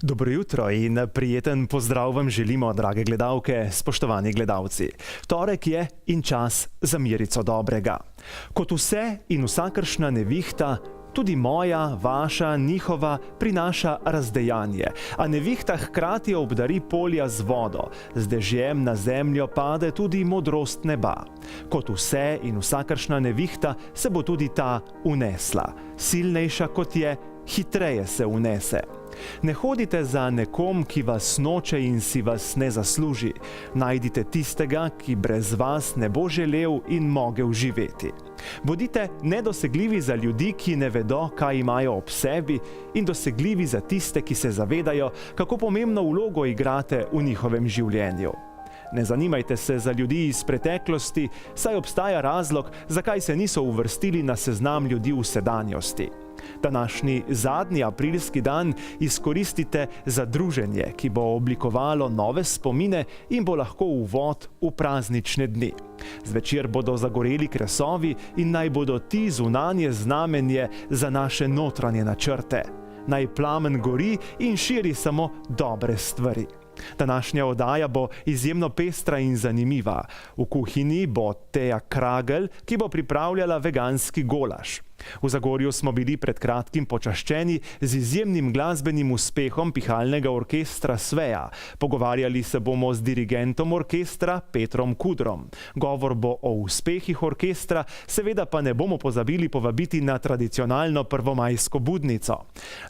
Dobro jutro in prijeten pozdrav vam želimo, drage gledalke, spoštovani gledalci. Torek je in čas za mirico dobrega. Kot vse in vsakršna nevihta, tudi moja, vaša, njihova prinaša razdejanje, a nevihta hkrati obdari polja z vodo, z dežjem na zemljo pade tudi modrost neba. Kot vse in vsakršna nevihta se bo tudi ta unesla. Silnejša kot je, hitreje se unese. Ne hodite za nekom, ki vas noče in si vas ne zasluži. Najdite tistega, ki brez vas ne bo želel in mogel živeti. Bodite nedosegljivi za ljudi, ki ne vedo, kaj imajo ob sebi, in dosegljivi za tiste, ki se zavedajo, kako pomembno vlogo igrate v njihovem življenju. Ne zanimajte se za ljudi iz preteklosti, saj obstaja razlog, zakaj se niso uvrstili na seznam ljudi v sedanjosti. Današnji zadnji aprilski dan izkoristite za druženje, ki bo oblikovalo nove spomine in bo lahko uvod v praznične dni. Zvečer bodo zagoreli kresovi in naj bodo ti zunanje znamenje za naše notranje načrte. Naj plamen gori in širi samo dobre stvari. Današnja oddaja bo izjemno pestra in zanimiva. V kuhinji bo Teja Kragelj, ki bo pripravljala veganski golaž. V Zagorju smo bili pred kratkim počaščeni z izjemnim glasbenim uspehom pihalnega orkestra Sveja. Pogovarjali se bomo z dirigentom orkestra Petrom Kudrom. Govor bo o uspehih orkestra, seveda pa ne bomo pozabili povabiti na tradicionalno prvomajsko budnico.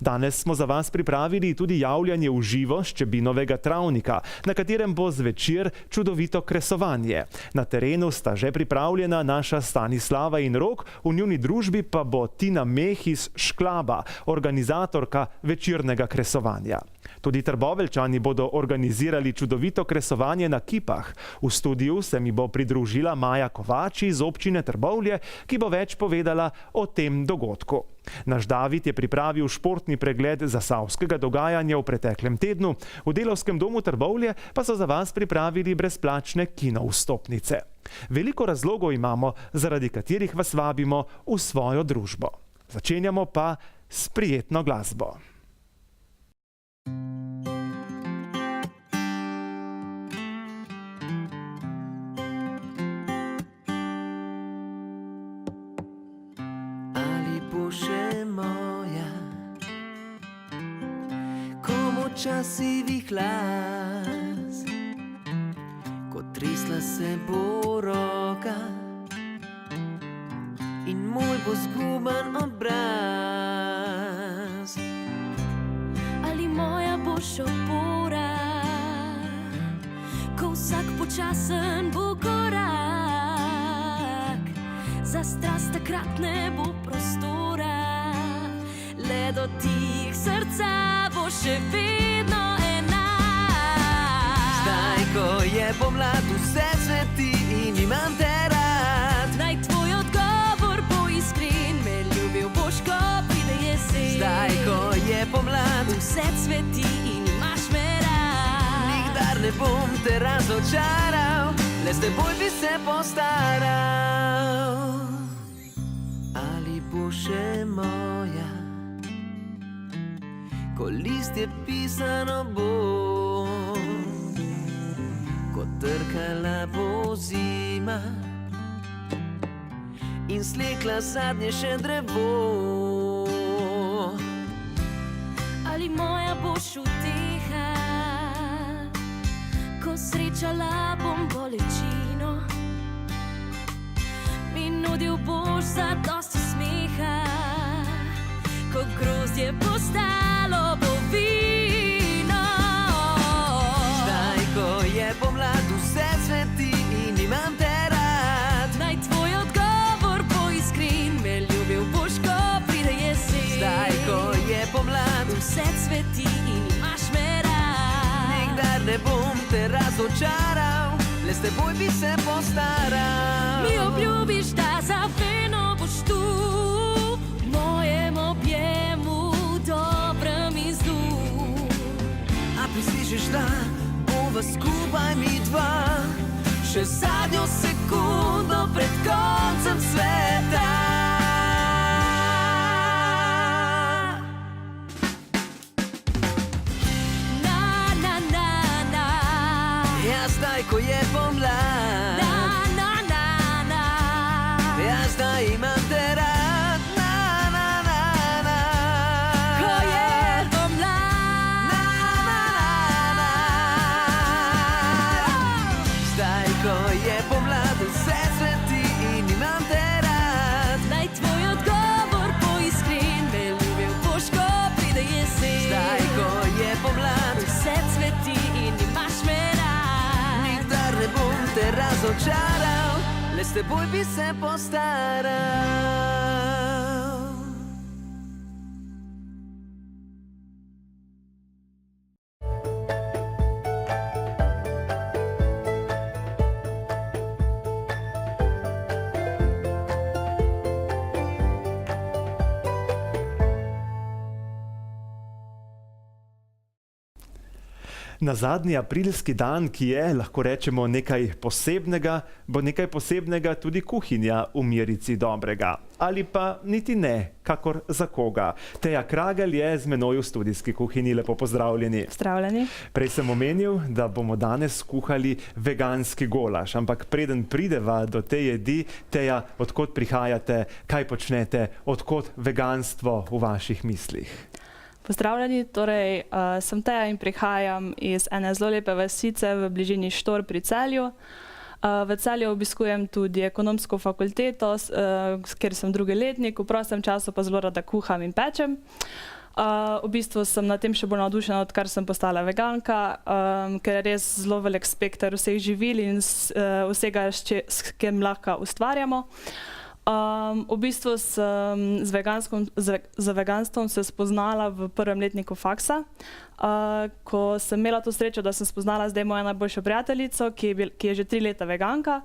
Danes smo za vas pripravili tudi javljanje v živo s Čebinovega travnika, na katerem bo zvečer čudovito kresovanje. Na terenu sta že pripravljena naša Stanislava in Rok, v njuni družbi pa bo Tina Meh iz Šklaba, organizatorka večernega kresovanja. Tudi Trboveljčani bodo organizirali čudovito kresovanje na kipah. V studiu se mi bo pridružila Maja Kovač iz občine Trbovlje, ki bo več povedala o tem dogodku. Naš David je pripravil športni pregled zasavskega dogajanja v preteklem tednu, v Delavskem domu Trbovlje pa so za vas pripravili brezplačne kino vstopnice. Veliko razlogov imamo, zaradi katerih vas vabimo v svojo družbo. Začenjamo pa s prijetno glasbo. Ali bo še moja, komu časivih las, ko tresla se bo roka in moj bo zguban obraz. Ali moja boš opora, ko vsak počasen bo korak, za strast takrat ne bo prostora, le dotik srca bo še vedno enak. Zdaj, ko je pomlad, vse cveti in imam te rad. Naj tvoj odgovor bo iskren, me ljubil boš, ko pride jesen. Zdaj, ko je pomlad, vse cveti in imaš me rad. nikdar ne bom te razočaral, le s teboj bi se postaral. Ali bo še moja, ko listje pisano bo, ko trkala bo zima in slekla zadnje še drevo. Ali moja boš uteha, ko srečala bom bolečino, mi nudil boš zadosti smeha, ko grozdje postalo bo vino. Zdaj, ko je pomlad, vse cveti in imam te rad. Naj tvoj odgovor bo iskren, me ljubil boš, ko pride jesen. Zdaj, ko je pomlad, vse cveti in imaš me rad. nikdar ne bom te razočaral, le s teboj bi se postaral. Mi obljubiš, da za vedno boš tu, v mojem objemu, dobrem izdu. A prislišiš, da bova skupaj mi dva, še zadnjo sekundo pred koncem sveta. zdaj, ko je pomlad. Ja, zdaj imam te rad. Ko je pomlad. Zdaj, ko je pomlad, vse cveti in imam te rad. Naj tvoj odgovor bo iskren, me ljubil boš, ko pride jesen. Zdaj, ko je pomlad, Vse cveti in imaš me rad. nikdar ne bom te razočaral, le s teboj bi se postaral. Na zadnji aprilski dan, ki je, lahko rečemo, nekaj posebnega, bo nekaj posebnega tudi kuhinja v Mirici Dobrega. Ali pa niti ne, kakor za koga. Teja Kragelj je z menoj v studijski kuhinji, lepo pozdravljeni. Zdravljeni. Prej sem omenil, da bomo danes kuhali veganski golaž, ampak preden prideva do te jedi, Teja, odkot prihajate, kaj počnete, odkot veganstvo v vaših mislih? Pozdravljeni, torej sem Teja in prihajam iz ene zelo lepe vasice v bližini Štor pri Celju. V Celju obiskujem tudi ekonomsko fakulteto, ker sem drugi letnik, v prostem času pa zelo rada kuham in pečem. V bistvu sem na tem še bolj navdušena, odkar sem postala veganka, ker je res zelo velik spekter vseh živil in vsega, s čim lahko ustvarjamo. V bistvu sem z veganstvom se spoznala v prvem letniku faksa, ko sem imela to srečo, da sem spoznala zdaj mojo najboljšo prijateljico, ki je že 3 leta veganka,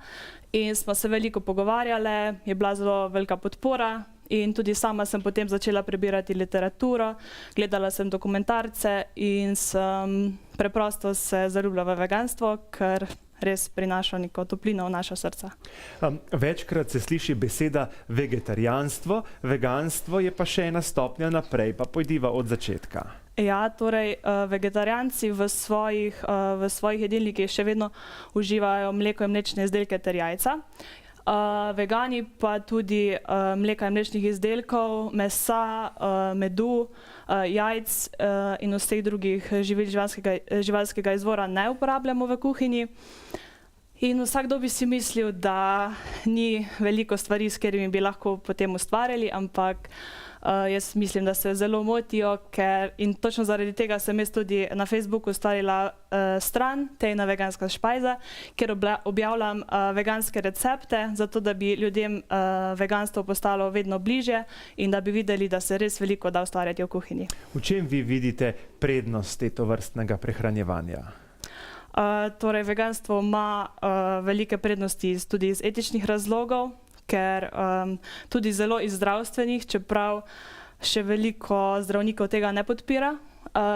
in smo se veliko pogovarjale, je bila zelo velika podpora in tudi sama sem potem začela prebirati literaturo, gledala sem dokumentarce in sem preprosto se zaljubila v veganstvo, ker res prinaša neko toplino v naša srca. Večkrat se sliši beseda vegetarijanstvo, veganstvo je pa še ena stopnja naprej, pa pojdiva od začetka. Ja, torej vegetarijanci v svojih jedilnikih še vedno uživajo mleko in mlečne izdelke ter jajca. Vegani pa tudi mleka in mlečnih izdelkov, mesa, medu, jajc in vseh drugih živil živalskega izvora ne uporabljamo v kuhinji. In vsakdo bi si mislil, da ni veliko stvari, s katerimi bi lahko potem ustvarjali, ampak jaz mislim, da se zelo motijo, in točno zaradi tega sem jaz tudi na Facebooku ustvarila stran Tejina veganska špajza, kjer objavljam veganske recepte, zato da bi ljudem veganstvo postalo vedno bližje in da bi videli, da se res veliko da ustvarjati v kuhinji. V čem vi vidite prednosti tovrstnega prehranjevanja? Torej, veganstvo ima velike prednosti tudi iz etičnih razlogov, ker tudi zelo iz zdravstvenih, čeprav še veliko zdravnikov tega ne podpira.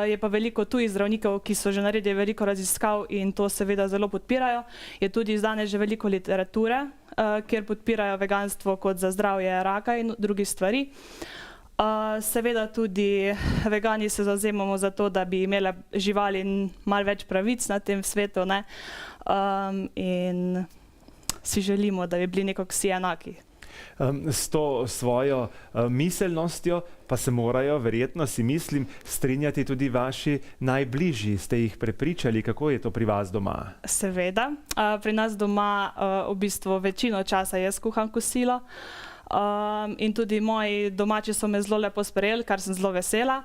Je pa veliko tujih zdravnikov, ki so že naredili veliko raziskav in to seveda zelo podpirajo. Je tudi izdane že veliko literature, kjer podpirajo veganstvo kot za zdravje raka in drugih stvari. Seveda tudi vegani se zavzemamo za to, da bi imele živali malo več pravic na tem svetu, ne? In si želimo, da bi bili nekako vsi enaki. S to svojo miselnostjo pa se morajo, verjetno si mislim, strinjati tudi vaši najbližji. Ste jih prepričali, kako je to pri vas doma? Seveda. Pri nas doma v bistvu večino časa jaz kuham kosilo. In tudi moji domači so me zelo lepo sprejeli, kar sem zelo vesela.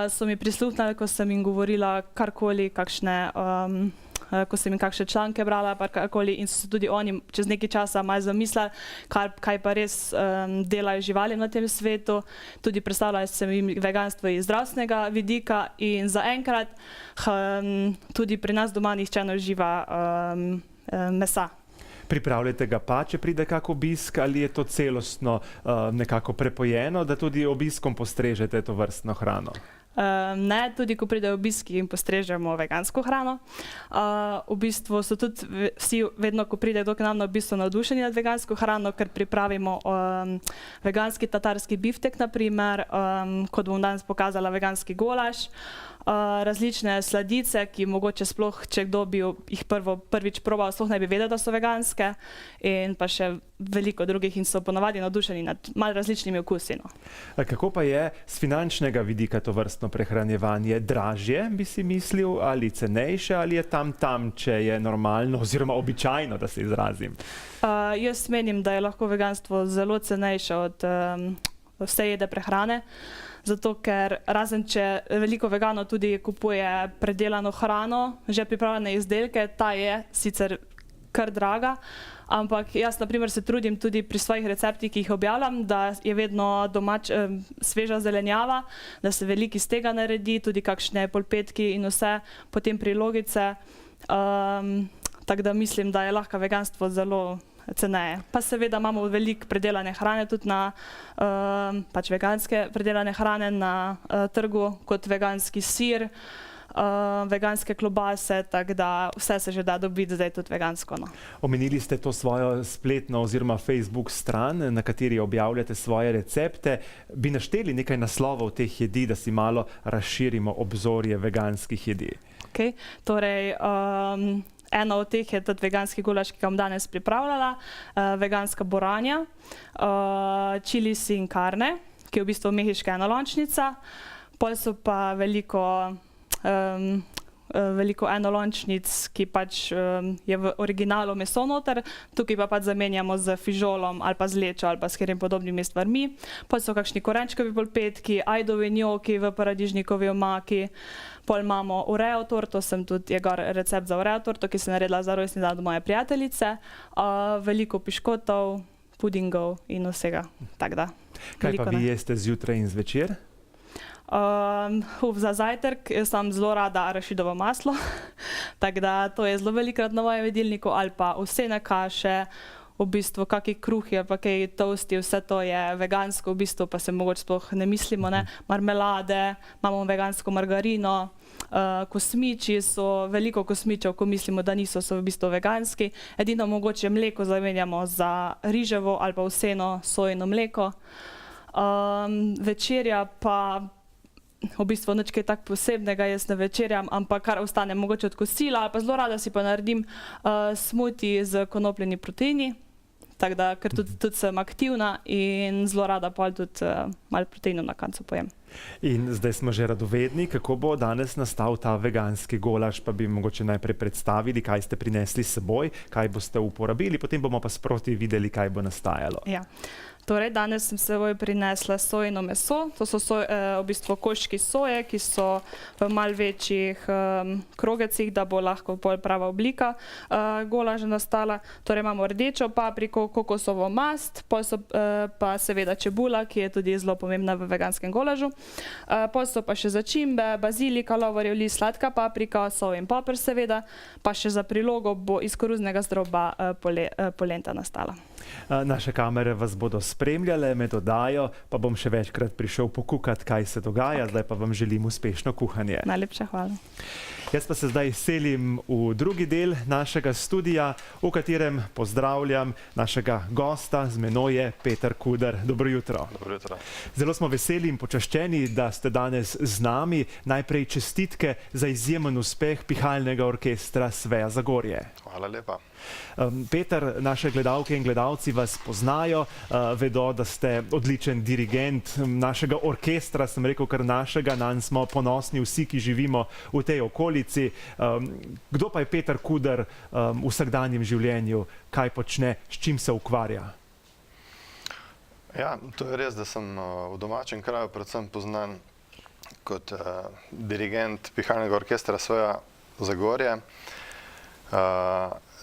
So mi prisluhnili, ko sem jim govorila karkoli, ko sem jim kakšne članke brala, pa karkoli, in so tudi oni čez nekaj časa malo zamislili, kaj pa res delajo živali na tem svetu. Tudi predstavljajo se jim veganstvo iz zdravstvenega vidika in zaenkrat tudi pri nas doma nihče ne uživa mesa. Pripravljate ga pa, če pride kak obisk, ali je to celostno nekako prepojeno, da tudi obiskom postrežete to vrstno hrano? Ne, tudi ko pridejo obiski in postrežemo vegansko hrano. V bistvu so tudi vsi vedno, ko pridejo k nam na obisk, navdušeni nad vegansko hrano, ker pripravimo veganski tatarski biftek, na primer, kot bom danes pokazala, veganski golaž, različne sladice, ki mogoče sploh, če kdo bi jih prvič probal, sploh ne bi vedel, da so veganske, in pa še veliko drugih in so ponavadi navdušeni nad malo različnimi okusi. No. Kako pa je z finančnega vidika to vrstno prehranjevanje? Dražje, bi si mislil, ali cenejše, ali je tam, če je normalno oziroma običajno, da se izrazim? Jaz menim, da je lahko veganstvo zelo cenejše od vse jede prehrane, zato ker razen če veliko veganov tudi kupuje predelano hrano, že pripravljene izdelke, ta je sicer kar draga, ampak jaz na primer se trudim tudi pri svojih receptih, ki jih objavljam, da je vedno sveža zelenjava, da se veliko iz tega naredi, tudi kakšne polpetki in vse, potem prilogice, tako da mislim, da je lahko veganstvo zelo ceneje. Pa seveda imamo veliko predelane hrane, tudi pač veganske predelane hrane na trgu, kot veganski sir, veganske klobase, tako da vse se že da dobiti zdaj tudi vegansko. No. Omenili ste to svojo spletno oziroma Facebook stran, na kateri objavljate svoje recepte. Bi našteli nekaj naslovov teh jedi, da si malo razširimo obzorje veganskih jedi? Okay. Torej, ena od teh je tudi veganski golaž, ki ga bom danes pripravljala, veganska boranja, chili sin carne, ki je v bistvu mehiška enolončnica, pol so pa veliko enolončnic, ki pač je v originalu meso noter, tukaj pa pač zamenjamo z fižolom ali pa z lečo ali pa s katerim podobnimi stvarmi. Pol so kakšni korenčkovi polpetki, ajdovi njoki v paradižnikovi omaki, pol imamo oreo torto, je gor recept za oreo torto, ki sem naredila za rojstni dan od moje prijateljice, veliko piškotov, pudingov in vsega, tako da. Kaj pa vi jeste zjutraj in zvečer? Za zajtrk sem zelo rada arašidovo maslo, tako da to je zelo velikrat na mojem jedilniku, ali pa ovsene kaše, v bistvu kakšni kruhi ali pa kaj toasti, vse to je vegansko, v bistvu pa se mogoče sploh ne mislimo, ne, marmelade, imamo vegansko margarino, kosmiči so, veliko kosmičev, ko mislimo, da niso, so v bistvu veganski, edino mogoče mleko zamenjamo za riževo ali pa ovseno sojino mleko. Večerja pa v bistvu nič kaj tak posebnega jaz ne večerjam, ampak kar ostane mogoče od kosila, ali pa zelo rada si pa naredim smuti z konopljeni proteini, tako da, ker tudi sem aktivna in zelo rada pa tudi malo proteinov na koncu pojem. In zdaj smo že radovedni, kako bo danes nastal ta veganski golaž, pa bi mogoče najprej predstavili, kaj ste prinesli s seboj, kaj boste uporabili, potem bomo pa sproti videli, kaj bo nastajalo. Ja. Torej, danes sem s seboj prinesla sojino meso, to so v bistvu koščki soje, ki so v malo večjih krogecih, da bo lahko bolj prava oblika golaža nastala. Torej, imamo rdečo papriko, kokosovo mast, pol so pa seveda čebula, ki je tudi zelo pomembna v veganskem golažu. Pol so pa še začimbe, bazilika, lovorjev list, sladka paprika, sol in poper seveda, pa še za prilogo bo iz koruznega zdroba polenta nastala. Naše kamere vas bodo spremljale med oddajo, pa bom še večkrat prišel pokukati, kaj se dogaja, zdaj pa vam želim uspešno kuhanje. Najlepša hvala. Jaz pa se zdaj selim v drugi del našega studia, v katerem pozdravljam našega gosta, z menoj je Peter Kuder. Dobro jutro. Dobro jutro. Zelo smo veseli in počaščeni, da ste danes z nami. Najprej čestitke za izjemen uspeh pihalnega orkestra Sveja Zagorje. Hvala lepa. Peter, naše gledalke in gledalci vas poznajo, vedo, da ste odličen dirigent našega orkestra, sem rekel kar našega, nanj smo ponosni vsi, ki živimo v tej okolici. Kdo pa je Peter Kuder v vsakdanjem življenju, kaj počne, s čim se ukvarja? Ja, to je res, da sem v domačem kraju predvsem poznan kot dirigent pihalnega orkestra Sveja Zagorje.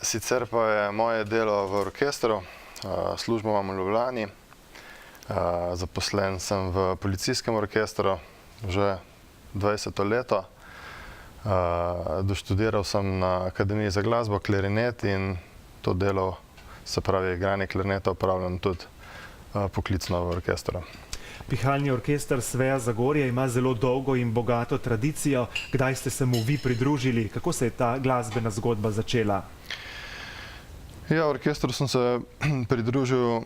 Sicer pa je moje delo v orkestru, službo imam v Ljubljani, zaposlen sem v policijskem orkestru že 20 leto. Doštudiral sem na Akademiji za glasbo klarinet in to delo, se pravi igranje klarineta, opravljam tudi poklicno v orkestru. Pihalni orkester Sveja Zagorje ima zelo dolgo in bogato tradicijo. Kdaj ste se mu vi pridružili? Kako se je ta glasbena zgodba začela? Ja, orkestru sem se pridružil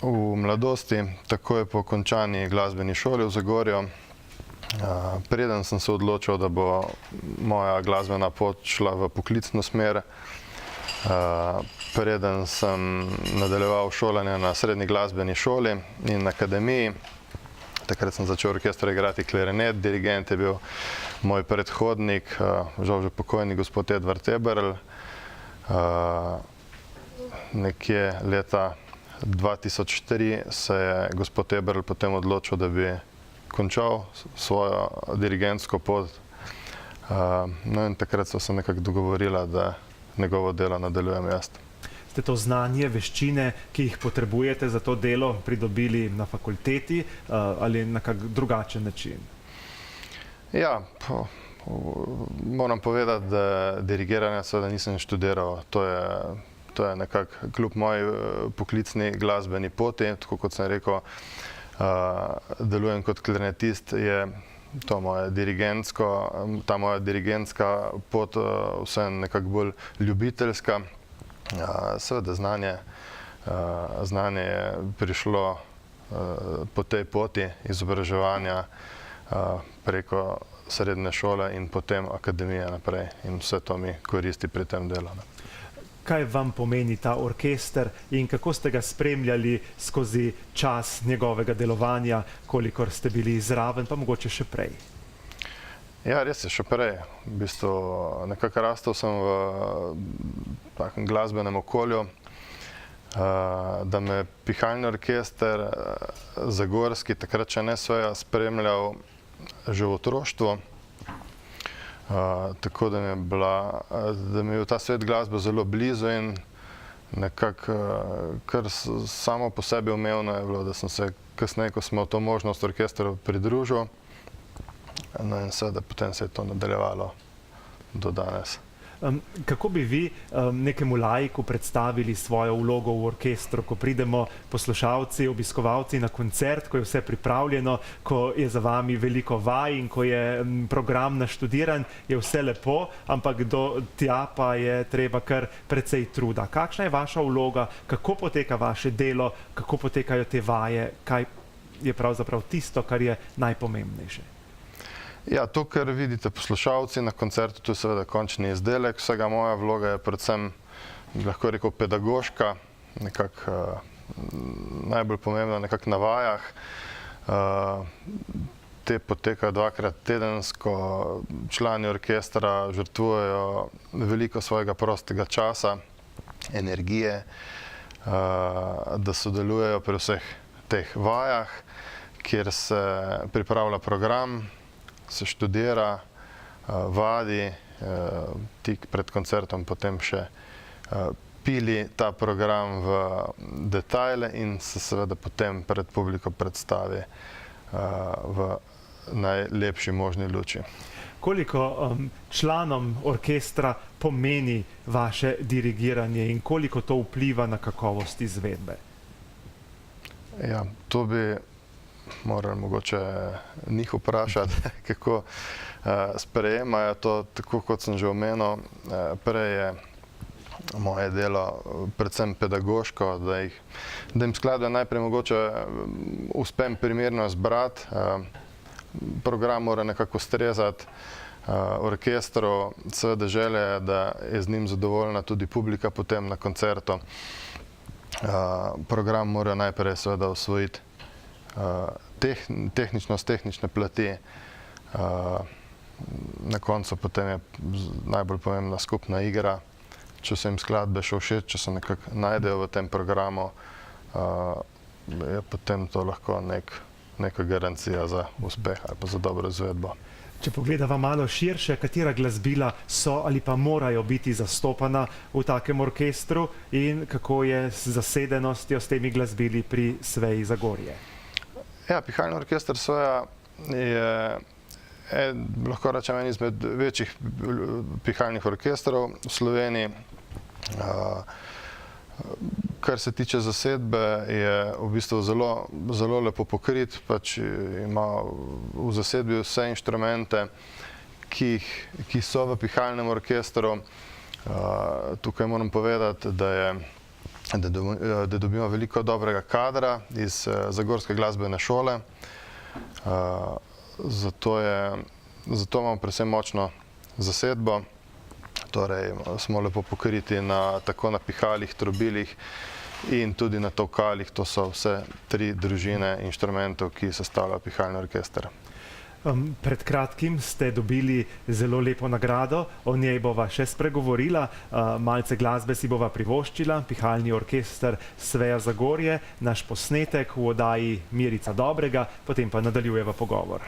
v mladosti, takoj po končani glasbeni šoli v Zagorju. Preden sem se odločil, da bo moja glasbena pot šla v poklicno smer, preden sem nadaljeval šolanje na srednji glasbeni šoli in akademiji. Takrat sem začel v orkestru igrati klarinet, dirigent je bil moj predhodnik, žal že pokojni gospod Edvard Eberl. Nekje leta 2003 se je gospod Eberl potem odločil, da bi končal svojo dirigentsko pot. No in takrat so se nekako dogovorila, da njegovo delo nadaljujem jaz. Ste to znanje, veščine, ki jih potrebujete za to delo, pridobili na fakulteti ali na kak drugačen način? Ja, moram povedati, da dirigiranja seveda nisem študiral. To je nekako kljub moji poklicni glasbeni poti, tako kot sem rekel, delujem kot klarinetist, je to ta moja dirigentska pot vse nekako bolj ljubiteljska. Seveda znanje je prišlo po tej poti izobraževanja preko srednje šole in potem akademije naprej in vse to mi koristi pri tem delu. Kaj vam pomeni ta orkester in kako ste ga spremljali skozi čas njegovega delovanja, kolikor ste bili zraven, pa mogoče še prej? Ja, res je, še prej. V bistvu nekako rastel sem v takem glasbenem okolju, da me pihalni orkester zagorski, takrat še ne Sveja, spremljal že v otroštvu. Tako da mi je bil ta svet glasbe zelo blizu in nekako kar samo po sebi umevno je bilo, da sem se kasneje, ko smo to možnost orkestru pridružil, no in seveda potem se je to nadaljevalo do danes. Kako bi vi nekemu laiku predstavili svojo vlogo v orkestru, ko pridemo poslušalci, obiskovalci na koncert, ko je vse pripravljeno, ko je za vami veliko vaj in ko je program naštudiran, je vse lepo, ampak do tja pa je treba kar precej truda. Kakšna je vaša vloga, kako poteka vaše delo, kako potekajo te vaje, kaj je pravzaprav tisto, kar je najpomembnejše? Ja, to, kar vidite poslušalci na koncertu, to je seveda končni izdelek. Vsega moja vloga je predvsem, lahko rekel, pedagoška, nekako najbolj pomembna nekako na vajah. Te potekajo dvakrat tedensko, člani orkestra žrtvujejo veliko svojega prostega časa, energije, da sodelujejo pri vseh teh vajah, kjer se pripravlja program, se študira, vadi, tik pred koncertom potem še pili ta program v detajle in se seveda potem pred publiko predstavi v najlepši možni luči. Koliko članom orkestra pomeni vaše dirigiranje in koliko to vpliva na kakovost izvedbe? Ja, to bi morali mogoče njih vprašati, kako sprejemajo to, tako kot sem že omenil. Prej je moje delo predvsem pedagoško, da jim skladbe najprej mogoče uspem primerno izbrati. Program mora nekako ustrezati orkestru, seveda želja je, da je z njim zadovoljna tudi publika potem na koncertu. Program mora najprej seveda osvojiti tehničnost, tehnične plati. Na koncu potem je najbolj pomembna skupna igra. Če so jim skladbe še všeč, če se nekako najdejo v tem programu, je potem to lahko neka garancija za uspeh ali pa za dobro izvedbo. Če pogledava malo širše, katera glasbila so ali pa morajo biti zastopana v takem orkestru in kako je z zasedenostjo s temi glasbili pri Sveji Zagorje? Ja, pihalni orkester Sveja je, lahko rečem, en izmed večjih pihalnih orkestrov v Sloveniji. Kar se tiče zasedbe, je v bistvu zelo lepo pokrit, pač ima v zasedbi vse inštrumente, ki so v pihalnem orkestru. Tukaj moram povedati, da dobimo veliko dobrega kadra iz Zagorske glasbene šole, zato imamo predvsem močno zasedbo. Torej smo lepo pokriti tako na pihalih, trobilih in tudi na tolkalih. To so vse 3 družine inštrumentov, ki sestavljajo pihalni orkester. Pred kratkim ste dobili zelo lepo nagrado, o njej bova še spregovorila, malce glasbe si bova privoščila, pihalni orkester Sveja Zagorje, naš posnetek v oddaji Mirica Dobrega, potem pa nadaljujeva pogovor.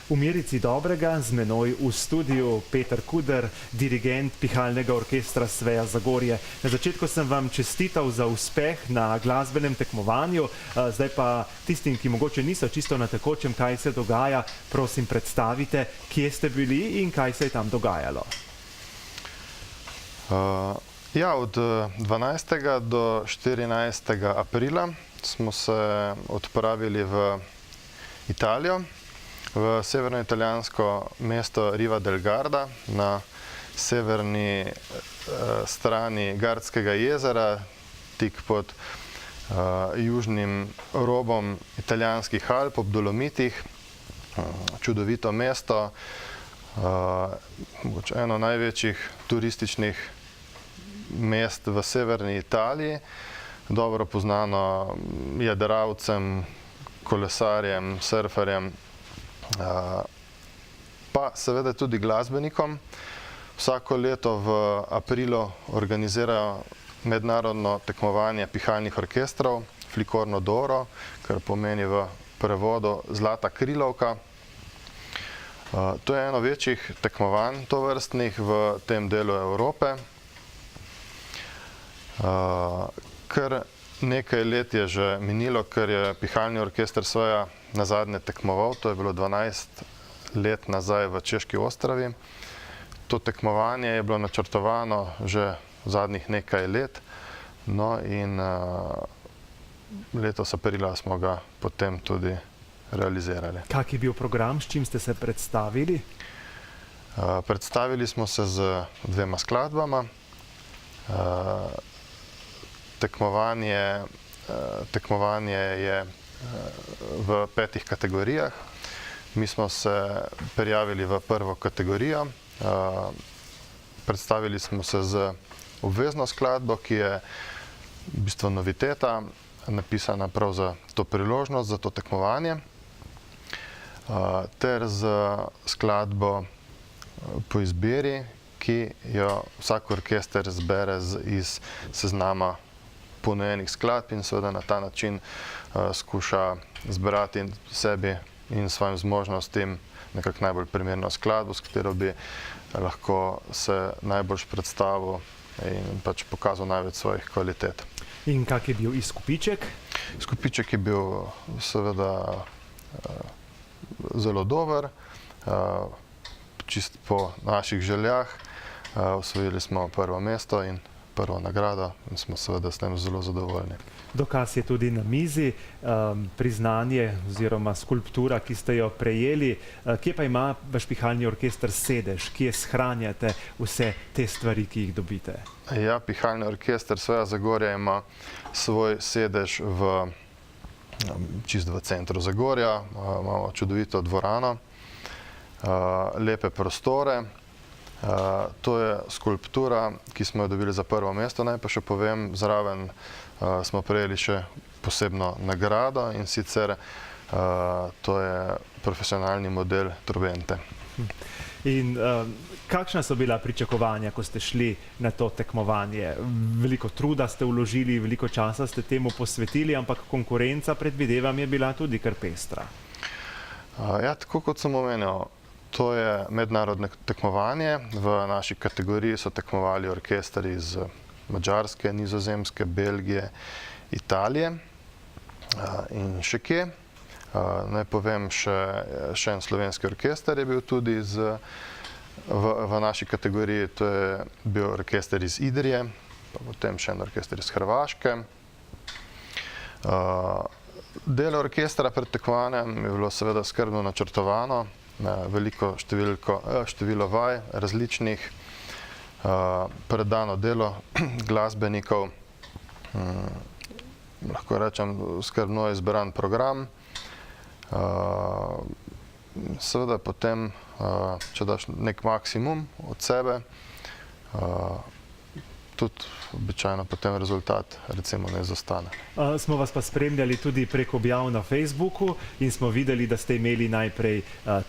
V Mirici Dobrega z menoj v studiu Peter Kuder, dirigent pihalnega orkestra Sveja Zagorje. Na začetku sem vam čestital za uspeh na glasbenem tekmovanju, zdaj pa tistim, ki mogoče niso čisto na tekočem, kaj se dogaja, prosim predstavite, kje ste bili in kaj se je tam dogajalo. Od 12. do 14. aprila smo se odpravili v Italijo, v severno-italijansko mesto Riva del Garda na severni strani Gardskega jezera, tik pod južnim robom italijanskih Alp ob Dolomitih. Čudovito mesto, eno največjih turističnih mest v severni Italiji, dobro poznano jadralcem, kolesarjem, surferjem, pa seveda tudi glasbenikom. Vsako leto v aprilu organizirajo mednarodno tekmovanje pihalnih orkestrov Flicorno d'Oro, kar pomeni v prevodu Zlata krilovka. To je eno večjih tekmovanj tovrstnih v tem delu Evrope. Kar nekaj let je že minilo, ker je pihalni orkester Sveja nazadnje tekmoval, to je bilo 12 let nazaj v Češki Ostravi. To tekmovanje je bilo načrtovano že zadnjih nekaj let, no in letos aprila smo ga potem tudi realizirali. Kak je bil program, s čim ste se predstavili? Predstavili smo se z 2 skladbama. Tekmovanje je v 5 kategorijah. Mi smo se prijavili v prvo kategorijo. Predstavili smo se z obvezno skladbo, ki je v bistvu noviteta, napisana prav za to priložnost, za to tekmovanje, ter z skladbo, po izbiri, ki jo vsak orkester zbere iz seznama ponujenih skladb in seveda na ta način skuša zbrati sebi in svojim zmožnostim nekako najbolj primerno skladbo, s katero bi lahko se najbolj predstavil in pač pokazal največ svojih kvalitet. In kak je bil izkupiček? Izkupiček je bil seveda zelo dober, čist po naših željah. Osvojili smo prvo mesto in prvo nagrado in smo seveda s tem zelo zadovoljni. Dokaz je tudi na mizi, priznanje oziroma skulptura, ki ste jo prejeli. Kje pa ima vaš pihalni orkester sedež? Kje shranjate vse te stvari, ki jih dobite? Ja, pihalni orkester Svoja Zagorja ima svoj sedež čist v centru Zagorja. Imamo čudovito dvorano, lepe prostore. To je skulptura, ki smo jo dobili za prvo mesto. Naj pa še povem, zraven smo prejeli še posebno nagrado in sicer to je profesionalni model trobente. In kakšna so bila pričakovanja, ko ste šli na to tekmovanje? Veliko truda ste vložili, veliko časa ste temu posvetili, ampak konkurenca, predvidevam, je bila tudi kar pestra. Ja, tako kot sem omenil, to je mednarodno tekmovanje. V naši kategoriji so tekmovali orkestri iz Madžarske, Nizozemske, Belgije, Italije in še kje. Naj povem, še en slovenski orkester je bil tudi v naši kategoriji, to je bil orkester iz Idrije, pa potem še en orkester iz Hrvaške. Delo orkestra pred tekmovanjem je bilo seveda skrbno načrtovano, veliko število vaj različnih, predano delo glasbenikov, lahko rečem skrbno izbran program. Seveda potem, če daš nek maksimum od sebe, tudi običajno potem rezultat recimo ne izostane. Smo vas pa spremljali tudi prek objav na Facebooku in smo videli, da ste imeli najprej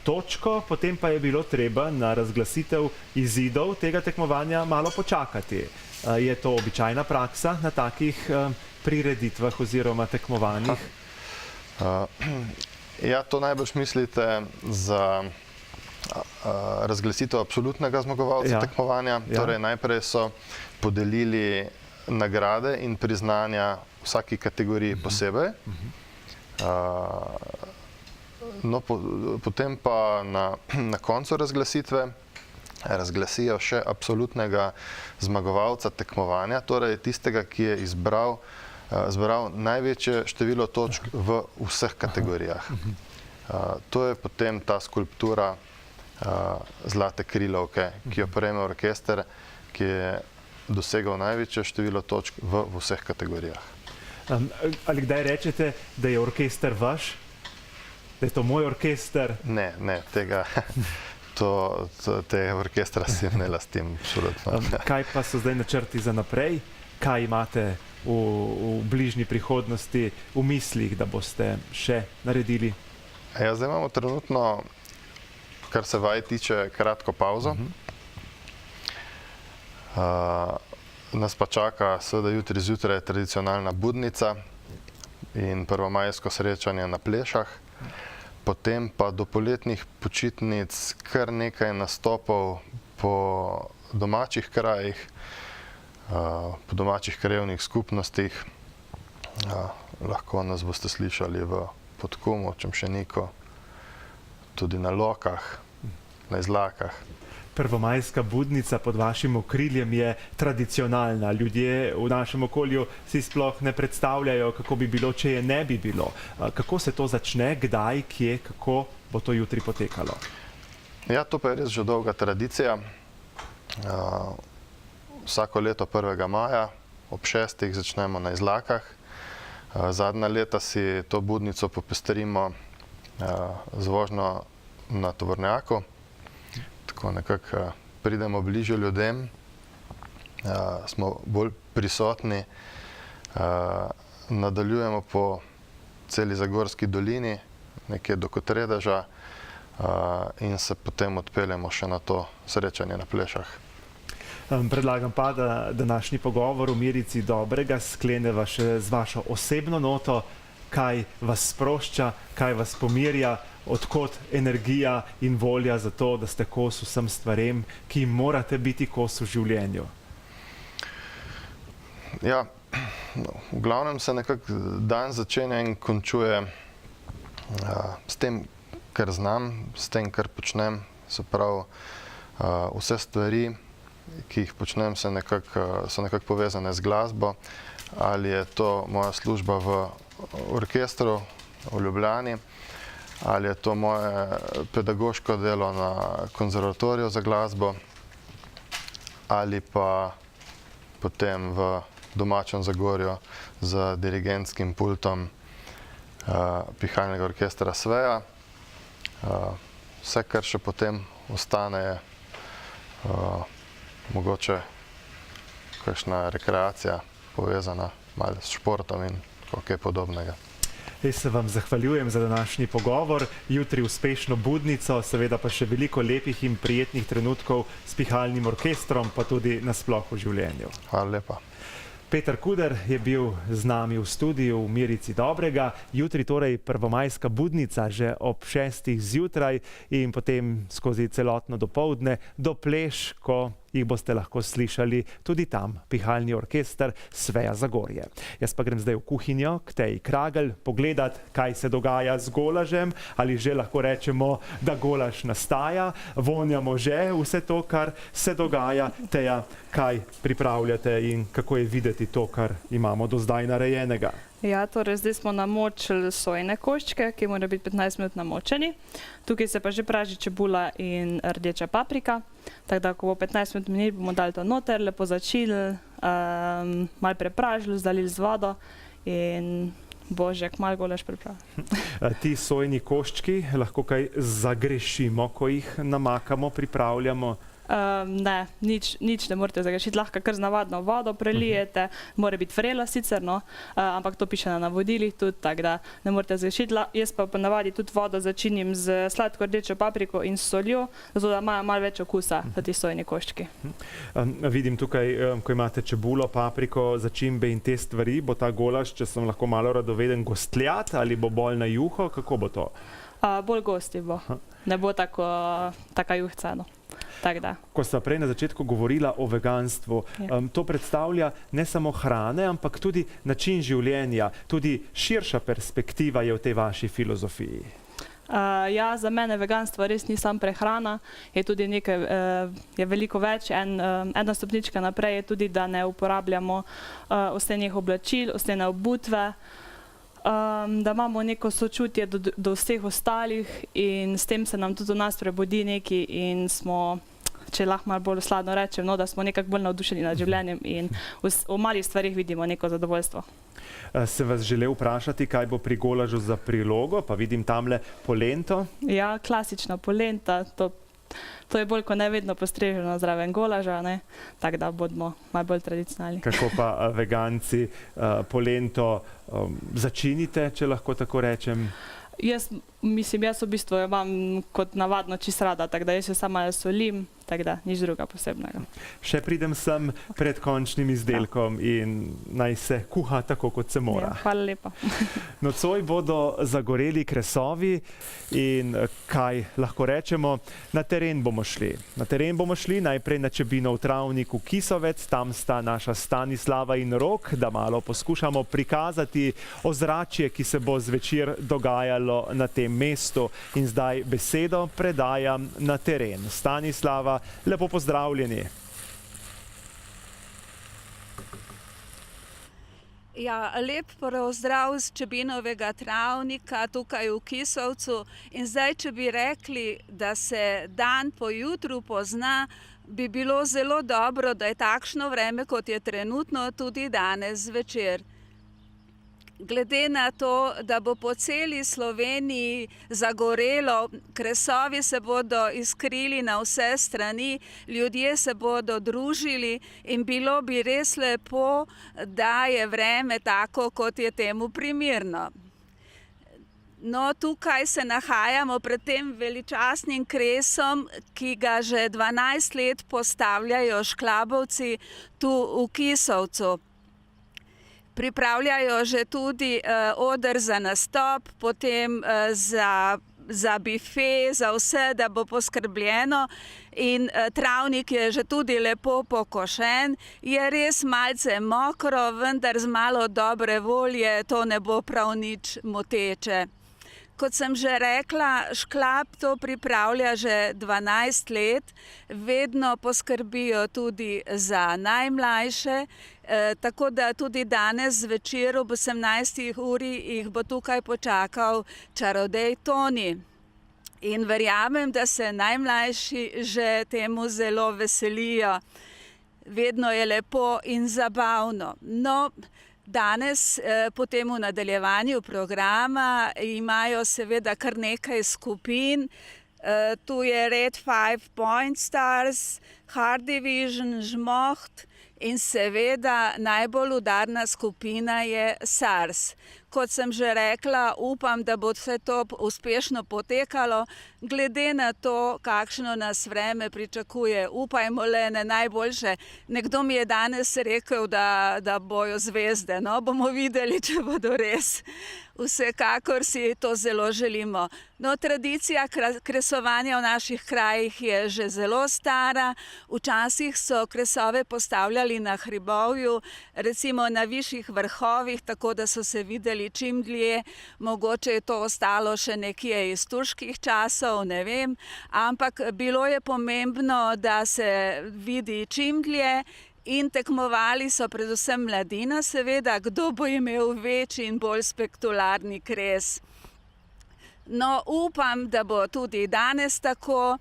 točko, potem pa je bilo treba na razglasitev izidov tega tekmovanja malo počakati. Je to običajna praksa na takih prireditvah oziroma tekmovanjih? Ja, to najbolj mislite za razglasitev absolutnega zmagovalca tekmovanja. Torej najprej so podelili nagrade in priznanja vsaki kategoriji posebej. No, potem pa na koncu razglasitve razglasijo še absolutnega zmagovalca tekmovanja, torej tistega, ki je zbral največje število točk v vseh kategorijah. To je potem ta skulptura Zlate krilovke, ki jo prejme orkester, ki je dosegal največje število točk v vseh kategorijah. Ali kdaj rečete, da je orkester vaš? Da je to moj orkester? Ne, tega orkestra si ne lastim, absolutno. Kaj pa so zdaj načrti za naprej? Kaj imate v bližnji prihodnosti v mislih, da boste še naredili? Ja, zdaj imamo trenutno, kar se vaj tiče, kratko pauzo. Nas pa čaka seveda jutri zjutraj tradicionalna budnica in prvomajsko srečanje na plešah. Potem pa do poletnih počitnic kar nekaj nastopov po domačih krajih, po domačih krajevnih skupnostih. Lahko nas boste slišali v Podkumu, Čemšeniku, tudi na Lokah, na Izlakah. Prvomajska budnica pod vašim okriljem je tradicionalna. Ljudje v našem okolju si sploh ne predstavljajo, kako bi bilo, če je ne bi bilo. Kako se to začne, kdaj, kje, kako bo to jutri potekalo? Ja, to pa je res že dolga tradicija. Vsako leto 1. maja ob 6. začnemo na Izlakah. Zadnja leta si to budnico popestrimo z vožnjo na tovornjaku. Tako nekako pridemo bližje ljudem, smo bolj prisotni, nadaljujemo po celi Zagorski dolini, nekje do Kotredeža, in se potem odpeljemo še na to srečanje na Plešah. Predlagam pa, da današnji pogovor v Mirici dobrega skleneva še z vašo osebno noto, kaj vas sprošča, kaj vas pomirja, odkot energija in volja za to, da ste kos vsem stvarem, ki jim morate biti kos v življenju. Ja, v glavnem se nekako dan začenja in končuje s tem, kar znam, s tem, kar počnem. Se pravi, vse stvari, ki jih počnem, so nekako povezane z glasbo. Ali je to moja služba v orkestru v Ljubljani, ali je to moje pedagoško delo na konzervatoriju za glasbo, ali pa potem v domačem Zagorju z dirigentskim pultom pihalnega orkestra Sveja. Vse, kar še potem ostane, je mogoče kakšna rekreacija povezana malo s športom in kaj podobnega. Jaz se vam zahvaljujem za današnji pogovor, jutri uspešno budnico, seveda pa še veliko lepih in prijetnih trenutkov s pihalnim orkestrom, pa tudi nasploh v življenju. Hvala lepa. Peter Kuder je bil z nami v studiu v Mirici dobrega. Jutri torej prvomajska budnica že ob 6. zjutraj in potem skozi celotno dopoldne do Pleš, ko jih boste lahko slišali tudi tam, pihalni orkester Sveja Zagorje. Jaz pa grem zdaj v kuhinjo k Teji Kragelj pogledat, kaj se dogaja z golažem, ali že lahko rečemo, da golaž nastaja. Vonjamo že vse to, kar se dogaja. Teja, kaj pripravljate in kako je videti to, kar imamo do zdaj narejenega? Ja, torej zdaj smo namočili sojine koščke, ki morajo biti 15 minut namočeni. Tukaj se pa že praži čebula in rdeča paprika. Tako da, ko bo 15 minut, bomo dali to noter, lepo začili, malo prepražili, zalili z vodo in božek, malo golaž pripravili. Ti sojini koščki lahko kaj zagrešimo, ko jih namakamo, pripravljamo? Ne, nič ne morate zagrešiti, lahko kar z navadno vodo prelijete, mora biti vrela sicer, no, ampak to piše na navodilih tudi, tako da ne morate zagrešiti. Jaz pa ponavadi tudi vodo začinim z sladko rdečo papriko in s soljo, zato da imajo malo več okusa ti sojini koščki. Vidim tukaj, ko imate čebulo, papriko, začimbe in te stvari, bo ta golaž, če sem lahko malo radoveden, gostljat ali bo bolj na juho, kako bo to? Bolj gosti bo, ne bo taka juhca, no. Ko sta prej na začetku govorila o veganstvu, to predstavlja ne samo hrane, ampak tudi način življenja, tudi širša perspektiva je v tej vaši filozofiji. Ja, za mene veganstvo res ni samo prehrana, je tudi nekaj, je veliko več. Ena stopnička naprej je tudi, da ne uporabljamo usnjenih oblačil, usnjene obutve, da imamo neko sočutje do vseh ostalih in s tem se nam tudi v nas prebudi nekaj in smo, če lahko malo bolj sladno rečem, da smo nekako bolj navdušeni nad življenjem in v malih stvarih vidimo neko zadovoljstvo. Se vas želel vprašati, kaj bo pri golažu za prilogo, pa vidim tamle polento. Ja, klasična polenta, to je bolj kot ne vedno postreženo zraven golaža, tako da bodimo malo bolj tradicionalni. Kako pa veganci polento začinite, če lahko tako rečem? Jaz v bistvu jo imam kot navadno čisto rada, tako da jaz jo samo malo solim, tako da nič druga posebnega. Še pridem sem pred končnim izdelkom in naj se kuha tako, kot se mora. Hvala lepa. Nocoj bodo zagoreli kresovi in kaj lahko rečemo, na teren bomo šli. Na teren bomo šli najprej na Čebinov travnik v Kisovec, tam sta naša Stanislava in Rok, da malo poskušamo prikazati ozračje, ki se bo zvečer dogajalo na tem mestu. In zdaj besedo predajam na teren. Stanislava, lepo pozdravljeni. Ja, lep pozdrav z Čebinovega travnika tukaj v Kisovcu. In zdaj, če bi rekli, da se dan po jutru pozna, bi bilo zelo dobro, da je takšno vreme, kot je trenutno, tudi danes zvečer. Glede na to, da bo po celi Sloveniji zagorelo, kresovi se bodo iskrili na vse strani, ljudje se bodo družili in bilo bi res lepo, da je vreme tako, kot je temu primerno. No, tukaj se nahajamo pred tem veličastnim kresom, ki ga že 12 let postavljajo Šklabovci tu v Kisovcu. Pripravljajo že tudi oder za nastop, potem za bife, za vse, da bo poskrbljeno. In travnik je že tudi lepo pokošen. Je res malce mokro, vendar z malo dobre volje to ne bo prav nič moteče. Kot sem že rekla, Šklab to pripravlja že 12 let, vedno poskrbijo tudi za najmlajše, tako da tudi danes zvečer ob 18. uri jih bo tukaj počakal čarodej Toni. In verjamem, da se najmlajši že temu zelo veselijo. Vedno je lepo in zabavno. No, danes, potem v nadaljevanju programa, imajo seveda kar nekaj skupin. Tu je Red 5 Point Stars, Hard Division, Žmoht in seveda najbolj udarna skupina je SARS. Kot sem že rekla, upam, da bo vse to uspešno potekalo, glede na to, kakšno nas vreme pričakuje. Upajmo le na najboljše. Nekdo mi je danes rekel, da bojo zvezde. No, bomo videli, če bodo res. Vsekakor si to zelo želimo. No, tradicija kresovanja v naših krajih je že zelo stara. Včasih so kresove postavljali na hribovju, recimo na višjih vrhovih, tako da so se videli čim dlje. Mogoče je to ostalo še nekje iz turških časov, ne vem. Ampak bilo je pomembno, da se vidi čim dlje. In tekmovali so predvsem mladina, seveda, kdo bo imel večji in bolj spektakularni kres. No, upam, da bo tudi danes tako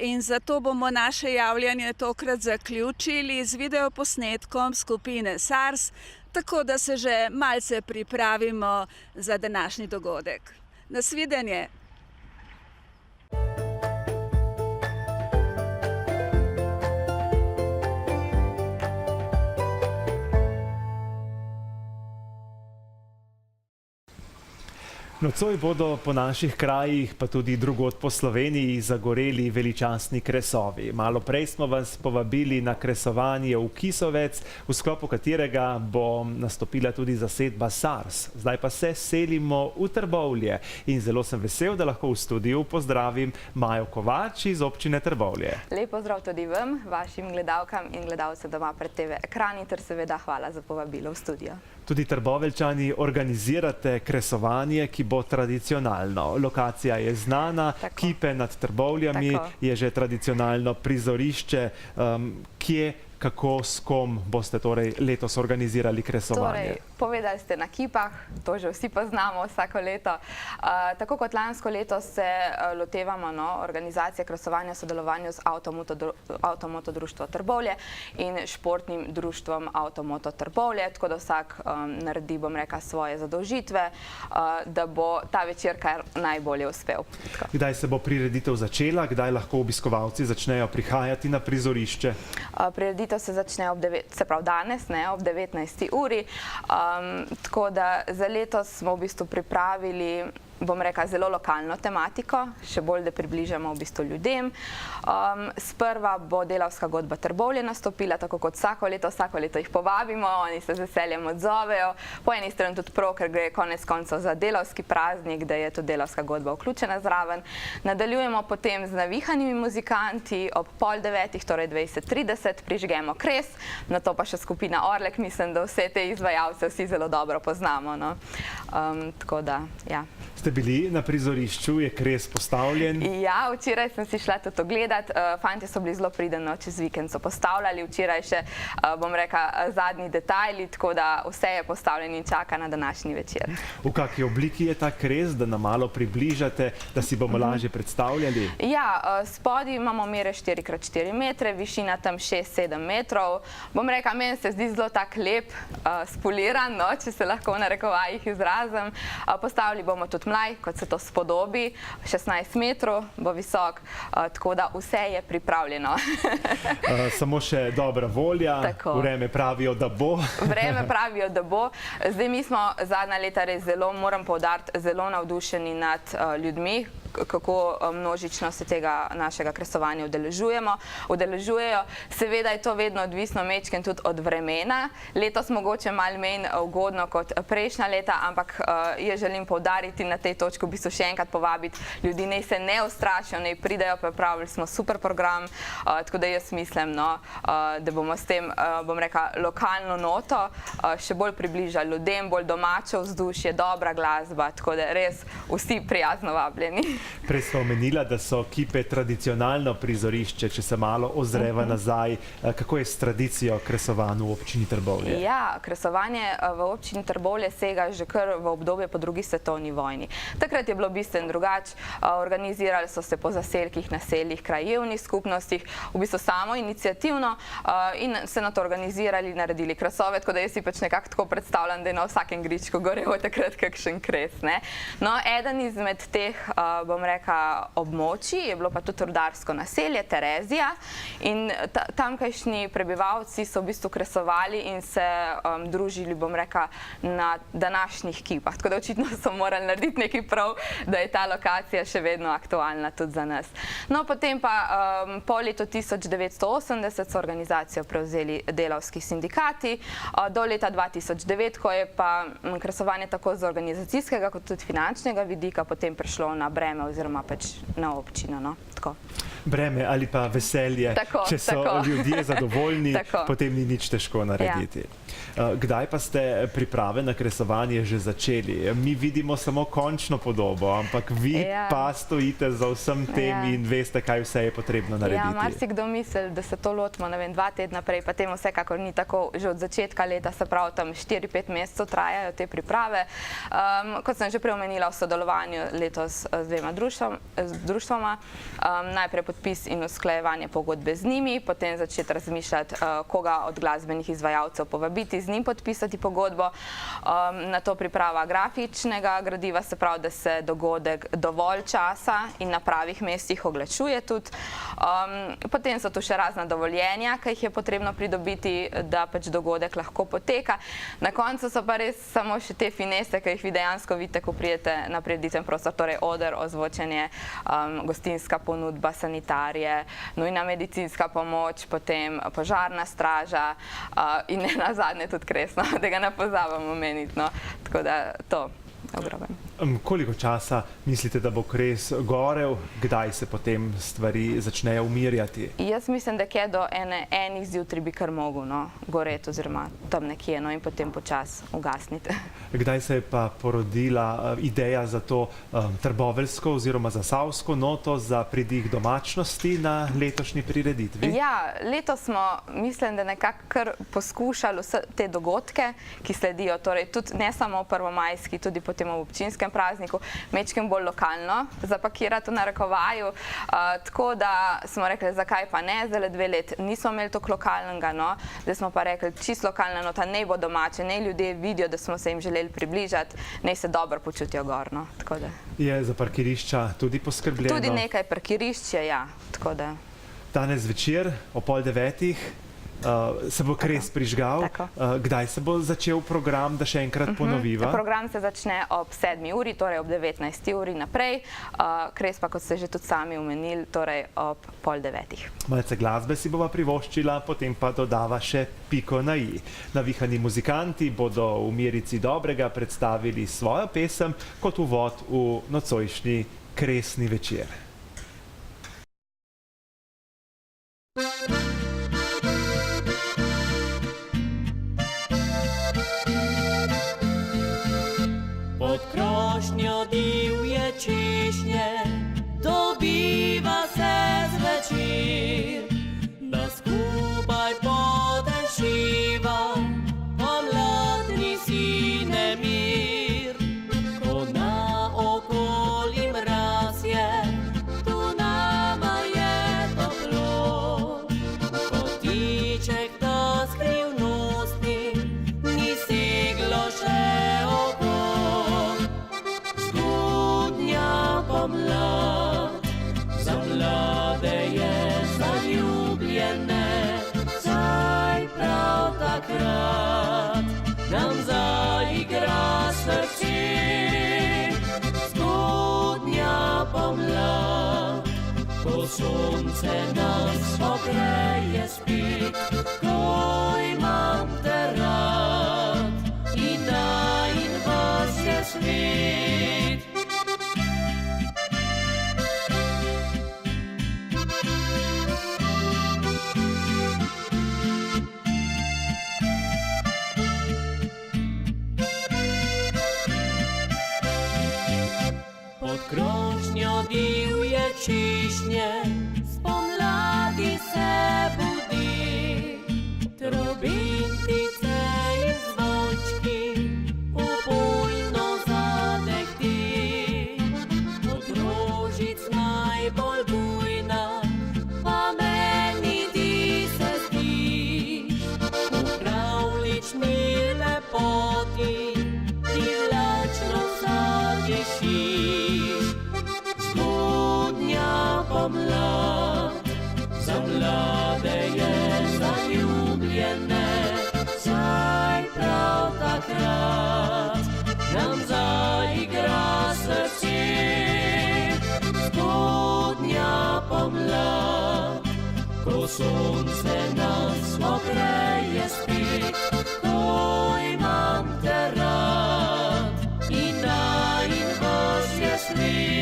in zato bomo naše javljanje tokrat zaključili z videoposnetkom skupine SARS, tako da se že malce pripravimo za današnji dogodek. Nasvidenje! Nocoj bodo po naših krajih, pa tudi drugod po Sloveniji, zagoreli veličastni kresovi. Malo prej smo vas povabili na kresovanje v Kisovec, v sklopu katerega bo nastopila tudi zasedba SARS. Zdaj pa se selimo v Trbovlje in zelo sem vesel, da lahko v studiu pozdravim Majo Kovač iz občine Trbovlje. Lep pozdrav tudi vam, vašim gledalkam in gledalcem doma pred TV ekrani, ter seveda hvala za povabilo v studio. Tudi Trboveljčani organizirate kresovanje, ki bo tradicionalno. Lokacija je znana, Kipe nad Trbovljami je že tradicionalno prizorišče. Kje, kako, s kom boste torej letos organizirali kresovanje? Povedali ste na Kipah, to že vsi poznamo vsako leto. Tako kot lansko leto se lotevamo organizacije kresovanja v sodelovanju z Avtomoto društvo Trbovlje in športnim društvom Avtomoto Trbovlje, tako da vsak naredi, bom rekla, svoje zadolžitve, da bo ta večer kar najbolje uspel. Kdaj se bo prireditev začela? Kdaj lahko obiskovalci začnejo prihajati na prizorišče? Prireditev se začne danes, ob 19. uri. Tako da za letos smo v bistvu pripravili, bom rekla, zelo lokalno tematiko, še bolj, da približamo v bistvu ljudem. Sprva bo Delavska godba Trbovlje nastopila, tako kot vsako leto jih povabimo, oni se z veseljem odzovejo. Po eni strani tudi prav, ker gre konec koncev za delavski praznik, da je tudi Delavska godba vključena zraven. Nadaljujemo potem z navihanimi muzikanti ob 8:30, torej 20:30, prižgemo kres, nato pa še skupina Orlek, mislim, da vse te izvajalce vsi zelo dobro poznamo. Tako da, ja. Ste bili na prizorišču, je kres postavljen? Ja, včeraj sem si šla tudi ogledat, fantje so bili zelo pridni, čez vikend so postavljali, včeraj še, bom rekla, zadnji detajli, tako da vse je postavljeno in čaka na današnji večer. V kakšni obliki je ta kres, da nam malo približate, da si bomo lažje predstavljali? Ja, spodaj imamo mere 4x4 metre, višina tam 6-7 metrov. Bom rekla, meni se zdi zelo tak lep, spoliran, če se lahko v narekovajih izrazim. Postavili bomo tudi mlaj, kot se to spodobi, 16 metrov bo visok, tako da vse je pripravljeno. Samo še dobra volja, Tako. vreme pravijo, da bo. Vreme pravijo, da bo. Zdaj mi smo zadnja leta res zelo, moram poudariti, zelo navdušeni nad ljudmi, kako množično se tega našega kresovanja udeležujejo. Seveda je to vedno odvisno mečken tudi od vremena. Letos mogoče malo manj ugodno kot prejšnja leta, ampak jaz želim poudariti na tej točki, v bistvu še enkrat povabiti ljudi, naj se ne ustrašijo, naj pridejo, pripravili smo super program, tako da jaz mislim, da bomo s tem, bom rekla, lokalno noto še bolj približali ljudem, bolj domače vzdušje, dobra glasba, tako da res vsi prijazno vabljeni. Prej smo omenila, da so kipe tradicionalno prizorišče, če se malo ozreva nazaj. Kako je s tradicijo kresovanj v občini Trbovlje? Ja, kresovanje v občini Trbovlje sega že kar v obdobje po drugi svetovni vojni. Takrat je bilo bistveno drugače, organizirali so se po zaselkih, naseljih, krajevnih skupnostih, v bistvu samo iniciativno in se na to organizirali, naredili kresove, tako da jaz si pač nekako tako predstavljam, da je na vsakem gričku gorel takrat kakšen kres. No, eden izmed teh, bom rekla, območij je bilo pa tudi rudarsko naselje Terezija in tamkajšnji prebivalci so v bistvu kresovali in se družili, bom rekla, na današnjih kipah. Tako da očitno so morali narediti nekaj prav, da je ta lokacija še vedno aktualna tudi za nas. No, potem pa po letu 1980 so organizacijo prevzeli delavski sindikati, do leta 2009, ko je pa kresovanje tako z organizacijskega kot tudi finančnega vidika potem prišlo na breme oziroma pač na občino. Breme ali pa veselje, če so ljudje zadovoljni, potem ni nič težko narediti. Kdaj pa ste priprave na kresovanje že začeli? Mi vidimo samo končno podobo, ampak vi pa stojite za vsem tem in veste, kaj vse je potrebno narediti. Ja, marsikdo misli, da se to lotimo, ne vem, 2 tedna prej, pa temu vsekakor ni tako. Že od začetka leta, se pravi tam 4-5 mesecev trajajo te priprave. Kot sem že preomenila, v sodelovanju letos z 2 društvoma, najprej podpis in usklajevanje pogodbe z njimi, potem začeti razmišljati, koga od glasbenih izvajalcev povabiti, z njim podpisati pogodbo, na to priprava grafičnega gradiva, se pravi, da se dogodek dovolj časa in na pravih mestih oglašuje tudi. Potem so tu še razna dovoljenja, ki jih je potrebno pridobiti, da pač dogodek lahko poteka. Na koncu so pa res samo še te finese, ki jih vi dejansko vidite, ko prijete na prireditveni prostor, torej oder, ozvočenje, gostinska ponudba, sanitarije, nujna medicinska pomoč, potem požarna straža in ne nazadnje tudi kresno, da ga ne pozabimo omeniti. Tako da to ogroben. Koliko časa mislite, da bo kres gorel, kdaj se potem stvari začnejo umirjati? Jaz mislim, da je do enih zjutraj bi kar mogel goreti oziroma tam nekje in potem počasi ugasniti. Kdaj se je pa porodila ideja za to trboveljsko oziroma zasavsko noto za pridih domačnosti na letošnji prireditvi? Ja, letos smo, mislim, da nekako kar poskušali vse te dogodke, ki sledijo, torej tudi ne samo v prvomajski, tudi potem v občinskem prazniku, mečkem bolj lokalno zapakirati v narekovaju, tako da smo rekli, zakaj pa ne, zdaj 2 let nismo imeli toliko lokalnega, zdaj smo pa rekli, čisto lokalna nota, naj bo domače, naj ljudje vidijo, da smo se jim želeli približati, naj se dobro počutijo gor. Je za parkirišča tudi poskrbljeno? Tudi nekaj parkirišč je, ja. Danes zvečer ob 8:30 se bo kres prižgal. Kdaj se bo začel program, da še enkrat ponoviva? Program se začne ob 7 uri, torej ob 19 uri naprej. Kres pa, kot ste že tudi sami omenili, torej ob 8:30. Malce glasbe si bova privoščila, potem pa dodava še piko na i. Navihani muzikanti bodo v Mirici dobrega predstavili svojo pesem kot uvod v nocojšnji kresni večer. Pod krošnjo divje češnje dobiva se zvečer, da skupaj podešiva pomladni sine mir. Ko na okolji mraz je, tu nama je toplo. Kotiček ta skrivnostni ni seglo še oko. pomlad, ko sonce nas ogreje spet, ko imam te rad in najin vas je svet. Pod krošnjo divje čišnje, spomladi se budi, trobentice in zvončki upojno zadehti. Od rožic najbolj bujna, pa meni ti se zdiš, v pravlični lepoti privlačno zadešiš. Pomlad, za mlade je zaljubljene, saj prav takrat nam zaigra srce. Zgodnja pomlad, ko sonce nas ogreje spet, ko imam te rad in najin vas je svet.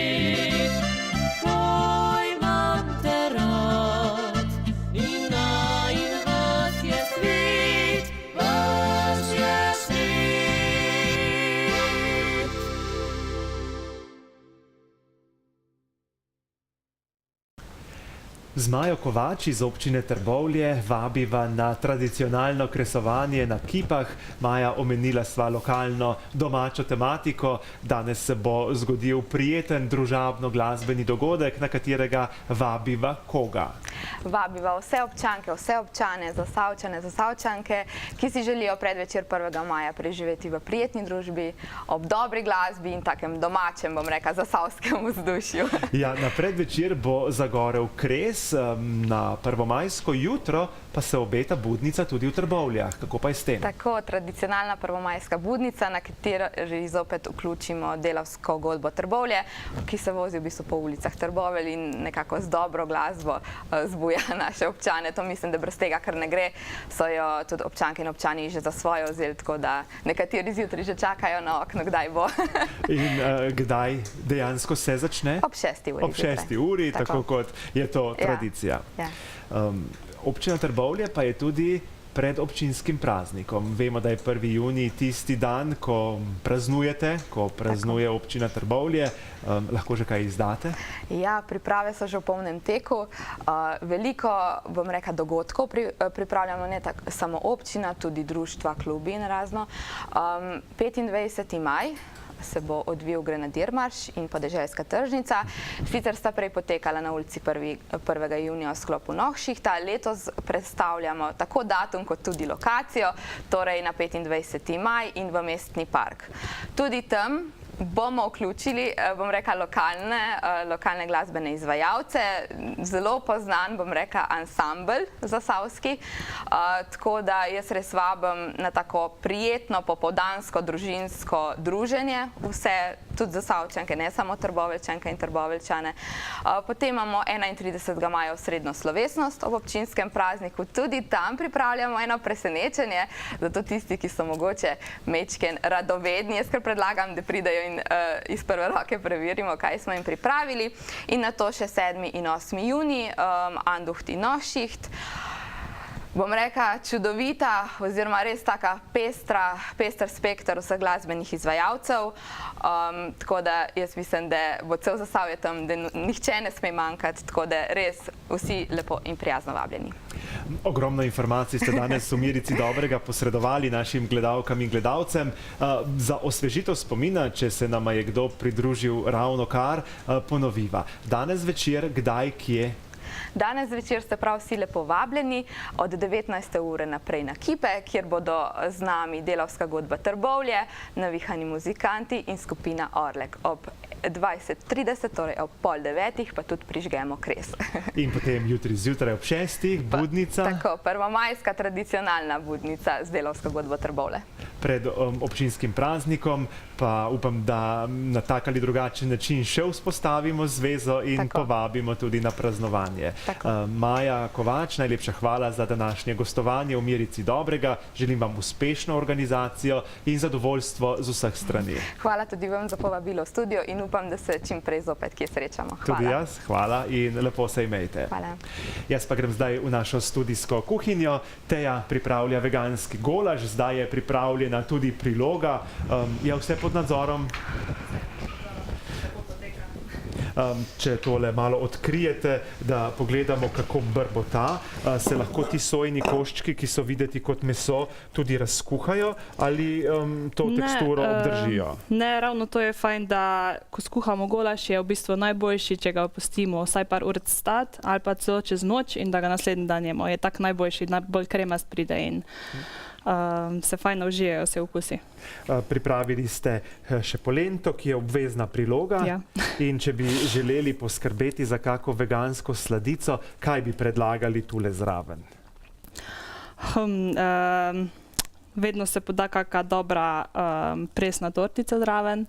Zmajo Kovač iz občine Trbovlje vabiva na tradicionalno kresovanje na kipah. Maja, omenila sva lokalno domačo tematiko. Danes se bo zgodil prijeten družabno glasbeni dogodek, na katerega vabiva koga? Vabiva vse občanke, vse občane, Zasavčane, Zasavčanke, ki si želijo predvečer 1. maja preživeti v prijetni družbi, ob dobri glasbi in takem domačem, bom rekla, zasavskem vzdušju. Ja, na predvečer bo zagorel kres, na prvomajsko jutro pa se obeta budnica tudi v Trbovljah. Kako pa je s tem? Tako, tradicionalna prvomajska budnica, na katero zopet vključimo delavsko godbo Trbovlje, ki se vozi v bistvu po ulicah Trbovelj in nekako z dobro glasbo zbuja naše občane. To mislim, da brez tega, kar ne gre, so jo tudi občanke in občani že za svojo vzeli, tako da nekateri zjutraj že čakajo na okno, kdaj bo. In kdaj dejansko se začne? Ob 6. uri. Ob 6. uri, tako kot je to tradicija. Občina Trbovlje pa je tudi pred občinskim praznikom. Vemo, da je 1. junij tisti dan, ko praznujete, ko praznuje občina Trbovlje. Lahko že kaj izdate? Ja, priprave so že v polnem teku. Veliko, bom rekla, dogodkov pripravljamo, ne samo občina, tudi društva, klubi in razno. 25. maj se bo odvil Grenadirmarš in podeželska tržnica. Sicer sta prej potekala na ulici 1. junija v sklopu Nohšihta. Letos predstavljamo tako datum kot tudi lokacijo, torej na 25. maj in v Mestni park. Tudi tam bomo vključili, bom rekla, lokalne glasbene izvajalce, zelo poznan, bom rekla, ansambel zasavski, tako da jaz res vabim na tako prijetno, popoldansko, družinsko druženje, vse, tudi Zasavčanke, ne samo Trboveljčanke in Trboveljčane. Potem imamo 31. maja osrednjo slovesnost ob občinskem prazniku, tudi tam pripravljamo eno presenečenje, zato tisti, ki so mogoče mečken radovedni, jaz kar predlagam, da pridejo in iz prve roke preverimo, kaj smo jim pripravili. In na to še 7. in 8. junij, Anduht in Nohšiht. Bom rekla, čudovita oziroma res taka pester spekter vseh glasbenih izvajalcev, tako da jaz mislim, da bo cel Zasavje tam, da nihče ne sme manjkati, tako da res vsi lepo in prijazno vabljeni. Ogromno informacij ste danes v Mirici dobrega posredovali našim gledalkam in gledalcem. Za osvežitev spomina, če se nama je kdo pridružil ravno kar, ponoviva. Danes večer, kdaj, kje? Danes večer ste prav vsi lepo vabljeni od 19. ure naprej na Kipe, kjer bodo z nami delavska godba Trbovlje, Navihani muzikanti in skupina Orlek. Ob 20:30, torej ob 8:30, pa tudi prižgemo kres. In potem jutri zjutraj ob 6. budnica. Tako, prvomajska tradicionalna budnica z delavsko godbo Trbovlje. pred občinskim praznikom, pa upam, da na tak ali drugačen način še vzpostavimo zvezo in Tako. povabimo tudi na praznovanje. Maja Kovač, najlepša hvala za današnje gostovanje v Mirici dobrega. Želim vam uspešno organizacijo in zadovoljstvo z vseh strani. Hvala tudi vam za povabilo v studio in upam, da se čim prej zopet kje srečamo. Hvala. Tudi jaz, hvala in lepo se imejte. Hvala. Jaz pa grem zdaj v našo studijsko kuhinjo. Teja pripravlja veganski golaž, zdaj je pripravljena tudi priloga. Je vse pod nadzorom? Če tole malo odkrijete, da pogledamo, kako brbota, se lahko ti sojini koščki, ki so videti kot meso, tudi razkuhajo ali to teksturo obdržijo? Ne, ravno to je fajn, da ko skuhamo golaž, je v bistvu najboljši, če ga pustimo vsaj par ur stati ali pa celo čez noč in da ga naslednji dan jemo. Je tak najboljši, najbolj kremast pride in se fajn užijejo vse okusi. Pripravili ste še polento, ki je obvezna priloga. Ja. In če bi želeli poskrbeti za kako vegansko sladico, kaj bi predlagali tule zraven? Vedno se poda kakšna dobra presna tortica zraven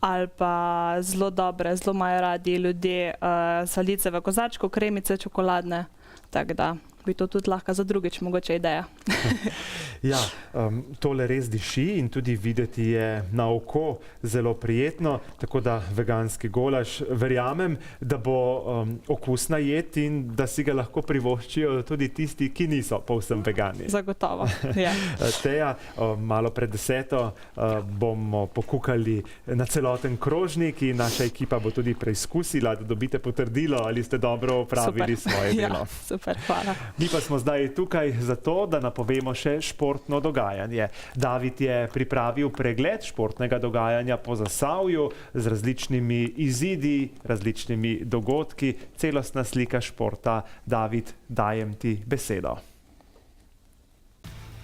ali pa zelo dobre, zelo imajo radi ljudje sladice v kozarčku, kremice čokoladne, tako da bi to tudi lahko za drugič mogoče ideja. Ja, tole res diši in tudi videti je na oko zelo prijetno, tako da veganski golaž verjamem, da bo okusna jed in da si ga lahko privoščijo tudi tisti, ki niso povsem vegani. Zagotovo, ja. Teja, malo pred 10 bomo pokukali na celoten krožnik in naša ekipa bo tudi preizkusila, da dobite potrdilo, ali ste dobro opravili svoje delo. Ja, super, hvala. Mi pa smo zdaj tukaj zato, da napovemo še športno dogajanje. David je pripravil pregled športnega dogajanja po Zasavju z različnimi izidi, različnimi dogodki, celostna slika športa. David, dajem ti besedo.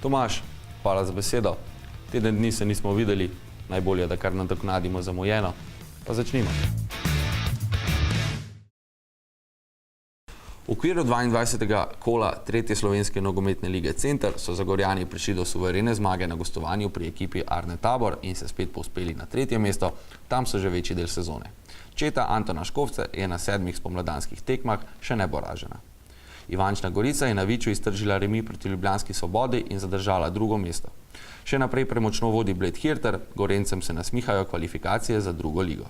Tomaž, hvala za besedo. Teden dni se nismo videli, najbolje, da kar nadoknadimo zamujeno. Pa začnimo. V okviru 22. kola 3. slovenske nogometne lige Center so Zagorjani prišli do suverene zmage na gostovanju pri ekipi Arne Tabor in se spet povzpeli na 3. mesto, tam so že večji del sezone. Četa Antona Škofce je na 7 spomladanskih tekmah še neporažena. Ivančna Gorica je na Viču iztržila remi proti Ljubljanski Svobodi in zadržala 2. mesto. Še naprej premočno vodi Bled Hirter, Gorencem se nasmihajo kvalifikacije za 2. ligo.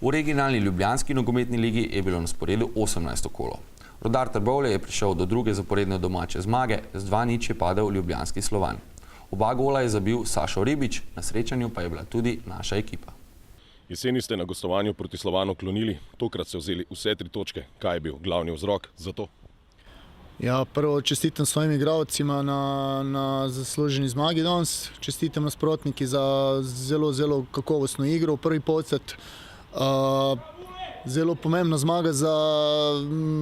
V regionalni Ljubljanski nogometni ligi je bilo na sporedu 18. kolo. Rudar Trbovlje je prišel do 2. zaporedne domače zmage, z 2:0 je padel Ljubljanski Slovan. Oba gola je zabil Sašo Ribič, na srečanju pa je bila tudi naša ekipa. Jeseni ste na gostovanju proti Slovanu klonili, tokrat ste vzeli vse 3 točke. Kaj je bil glavni vzrok za to? Ja, prvo čestitam svojim igralcima na zasluženi zmagi danes. Čestitam nasprotniki za zelo kakovostno igro v prvi polčas. Zelo pomembna zmaga za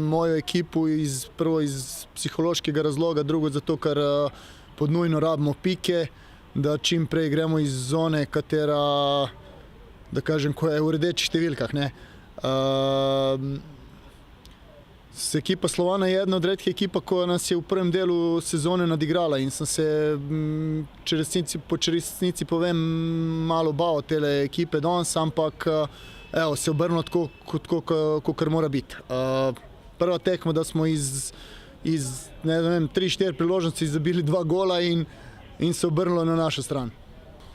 mojo ekipo, prvo iz psihološkega razloga, drugo zato, ker podnujno rabimo pike, da čim prej gremo iz zone, katera, da kažem, ko je v rdečih številkah. Ekipa Slovana je ena od redkih ekipa, ko nas je v prvem delu sezone nadigrala in sem se, po resnici povem, malo bal tele ekipe danes, ampak evo, se obrnilo tako, kot mora biti. Prva tekma, da smo iz 3-4 priložnosti zabili 2 gola in se obrnilo na našo stran.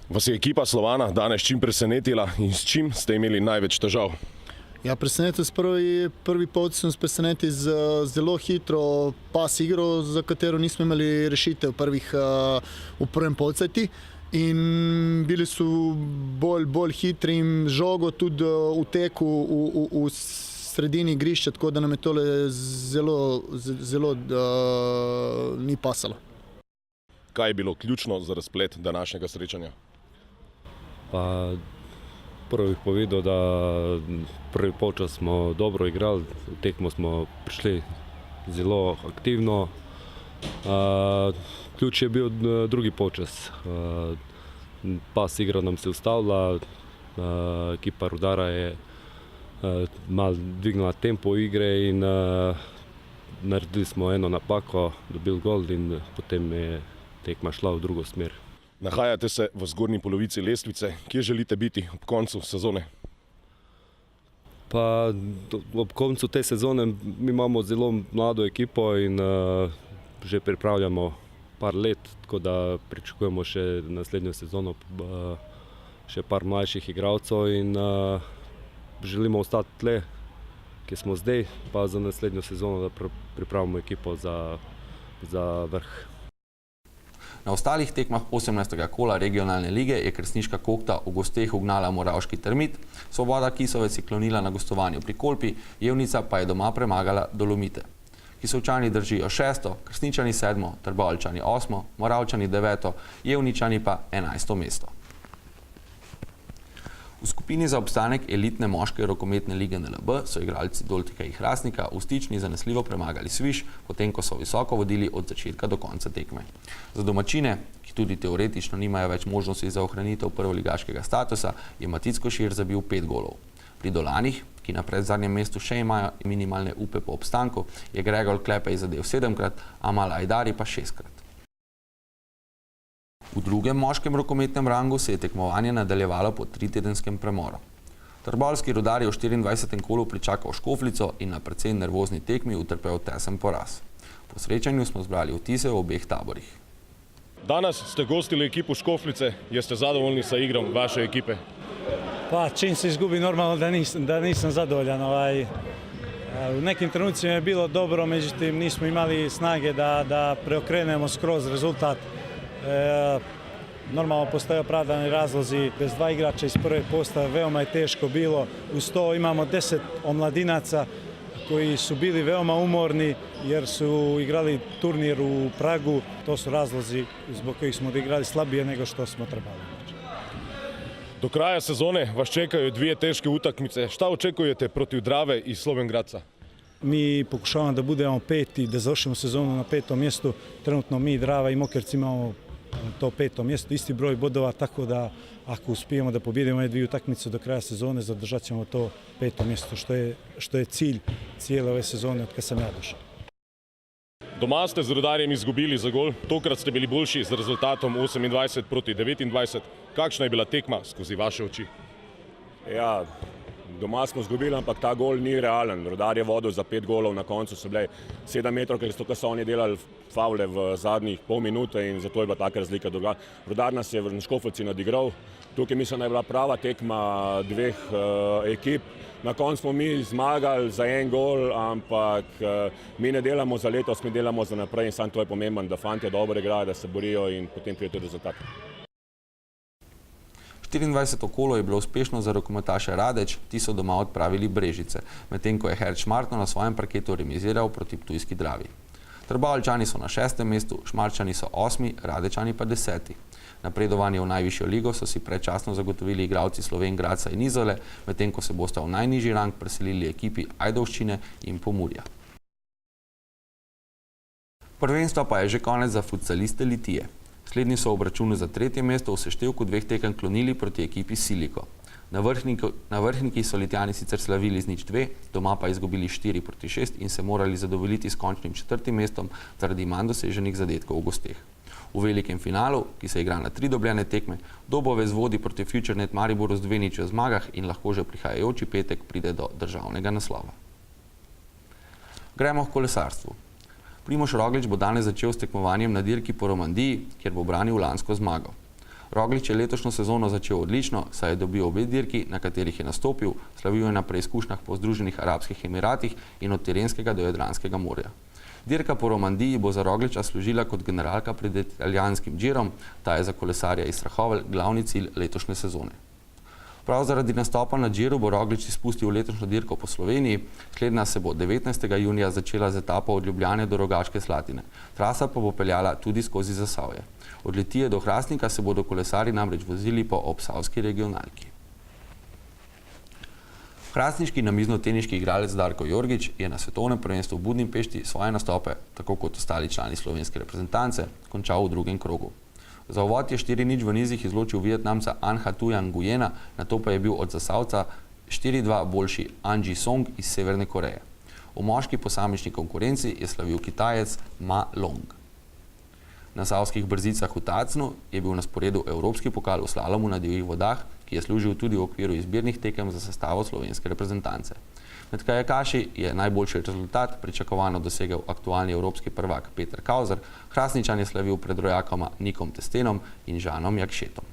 Vas je ekipa Slovana danes čim presenetila in s čim ste imeli največ težav? Ja, presenetil prvi polčas sem presenetil z zelo hitro pas igro, za katero nismo imeli rešitev v prvem polčasu. In bili so bolj hitri in žogo tudi v teku v sredini igrišča, tako da nam je tole zelo ni pasalo. Kaj je bilo ključno za razplet današnjega srečanja? Pa prvo bih povedal, da prvi polčas smo dobro igrali, v tekmo smo prišli zelo aktivno. Ključ je bil drugi polčas. Pas igra nam se ustavila, ekipa Rudara je malo dvignila tempo igre in naredili smo eno napako, dobili gol in potem je tekma šla v drugo smer. Nahajate se v zgornji polovici lestvice. Kje želite biti ob koncu sezone? Pa ob koncu te sezone mi imamo zelo mlado ekipo in že pripravljamo par let, tako da pričakujemo še naslednjo sezono še par mlajših igralcev in želimo ostati tle, kjer smo zdaj, pa za naslednjo sezono, da pripravimo ekipo za vrh. Na ostalih tekmah 18. kola regionalne lige je Kresniška Kokta v gosteh ugnala Moravški Termit, Svoboda Kisovec je klonila na gostovanju pri Kolpi, Jevnica pa je doma premagala Dolomite. Kisovčani držijo 6., Kresničani 7., Trboveljčani 8., Moravčani 9., Jevničani pa 11. mesto. V skupini za obstanek elitne moške rokometne lige NLB so igralci Doltika in Hrastnika v Stični zanesljivo premagali Sviš, potem ko so visoko vodili od začetka do konca tekme. Za domačine, ki tudi teoretično nimajo več možnosti za ohranitev prvoligaškega statusa, je Matic Košir zabil 5 golov. Pri Dolanih, ki na predzadnjem mestu še imajo minimalne upe po obstanku, je Gregor Klepej zadel 7-krat, Amal Ajdari pa 6-krat. V drugem moškem rokometnem rangu se je tekmovanje nadaljevalo po 3-tedenskem premoru. Trboveljski Rudar je v 24. kolu pričakal Škofljico in na precej nervozni tekmi utrpel tesen poraz. Po srečanju smo zbrali vtise v obeh taborih. Danes ste gostili ekipo Škofljice. Jeste zadovoljni sa igrom vaše ekipe? Pa čim se izgubi normalno da nisam zadovoljan. U nekim trenucima je bilo dobro, međutim nismo imali snage da preokrenemo skroz rezultat. Normalno postoje opravdani razlozi, bez 2 igrača iz prve postave veoma je teško bilo. Uz to imamo 10 omladinaca koji su bili veoma umorni jer su igrali turnir u Pragu. To su razlozi zbog kojih smo odigrali slabije nego što smo trebali. Do kraja sezone vas čekaju 2 teške utakmice. Šta očekujete protiv Drave i Slovenj Gradca? Mi pokušavamo da budemo 5. da završimo sezonu na 5. mjestu. Trenutno mi, Drava i Mokerci imamo to 5. mjesto, isti broj bodova, tako da ako uspijemo da pobjedimo ove 2 utakmice do kraja sezone, zadržat ćemo to 5. mjesto, što je cilj cijele ove sezone od kad sam ja došao. Doma ste z Rudarjem izgubili za gol, tokrat ste bili boljši z rezultatom 28-29. Kakšna je bila tekma skozi vaše oči? Ja, doma smo izgubili, ampak ta gol ni realen. Rudar je vodil za 5 golov, na koncu so bile 7 metrov, ker so oni delali favle v zadnjih pol minute in zato je bila taka razlika. Rudar nas je v Škofljici nadigral. Tukaj mislim, da je bila prava tekma 2 ekip. Na koncu smo mi zmagali za 1 gol, ampak mi ne delamo za letos, mi delamo za naprej in samo to je pomembno, da fantje dobro igrajo, da se borijo in potem pride tudi rezultat. 24. kolo je bilo uspešno za rokometaše Radeč, ti so doma odpravili Brežice, medtem ko je Herč Martno na svojem parketu remiziral proti Ptujski Dravi. Trboveljčani so na 6. mestu, Šmarčani so 8., Radečani pa 10. Napredovanje v najvišjo ligo so si predčasno zagotovili igralci Slovenj Gradca in Izole, medtem ko se bosta v najnižji rang preselili ekipi Ajdovščine in Pomurja. Prvenstva pa je že konec za futsaliste Litije. Slednji so v obračunu za 3. mesto v seštevku 2 tekem klonili proti ekipi Siliko. Na vrhniki so Litijani sicer slavili z 0-2, doma pa izgubili 4-6 in se morali zadovoljiti s končnim 4. mestom zaradi manj doseženih zadetkov v gosteh. V velikem finalu, ki se igra na 3 dobljene tekme, Dobovec vodi proti FutureNet Mariboru z 2-0 v zmagah in lahko že prihajajoči petek pride do državnega naslova. Gremo k kolesarstvu. Primož Roglič bo danes začel s tekmovanjem na dirki po Romandiji, kjer bo branil lansko zmago. Roglič je letošnjo sezono začel odlično, saj je dobil obe dirki, na katerih je nastopil, slavil je na preizkušnjah po Združenih arabskih emiratih in od Tirenskega do Jadranskega morja. Dirka po Romandiji bo za Rogliča služila kot generalka pred italijanskim Girom, ta je za kolesarja iz Strahovelj glavni cilj letošnje sezone. Prav zaradi nastopa na Giru bo Roglič izpustil letošnjo dirko po Sloveniji, slednja se bo 19. junija začela z etapo od Ljubljane do Rogaške Slatine. Trasa pa bo peljala tudi skozi Zasavje. Od Litije do Hrastnika se bodo kolesarji namreč vozili po obsavski regionalki. Hrastniški namiznoteniški igralec Darko Jorgič je na svetovnem prvenstvu v Budimpešti svoje nastope, tako kot ostali člani slovenske reprezentance, končal v drugem krogu. Za uvod je 4-0 v nizih izločil Vietnamca An Hatujan Nguyena, nato pa je bil od Zasavca 4-2 boljši An Ji Song iz Severne Koreje. V moški posamični konkurenci je slavil Kitajec Ma Long. Na Savskih brzicah v Tacnu je bil na sporedu Evropski pokal v slalomu na divjih vodah, ki je služil tudi v okviru izbirnih tekem za sestavo slovenske reprezentance. Med kajakaši je najboljši rezultat pričakovano dosegel aktualni evropski prvak Peter Kauzer, Hrastničan je slavil pred rojakoma Nikom Testenom in Žanom Jakšetom.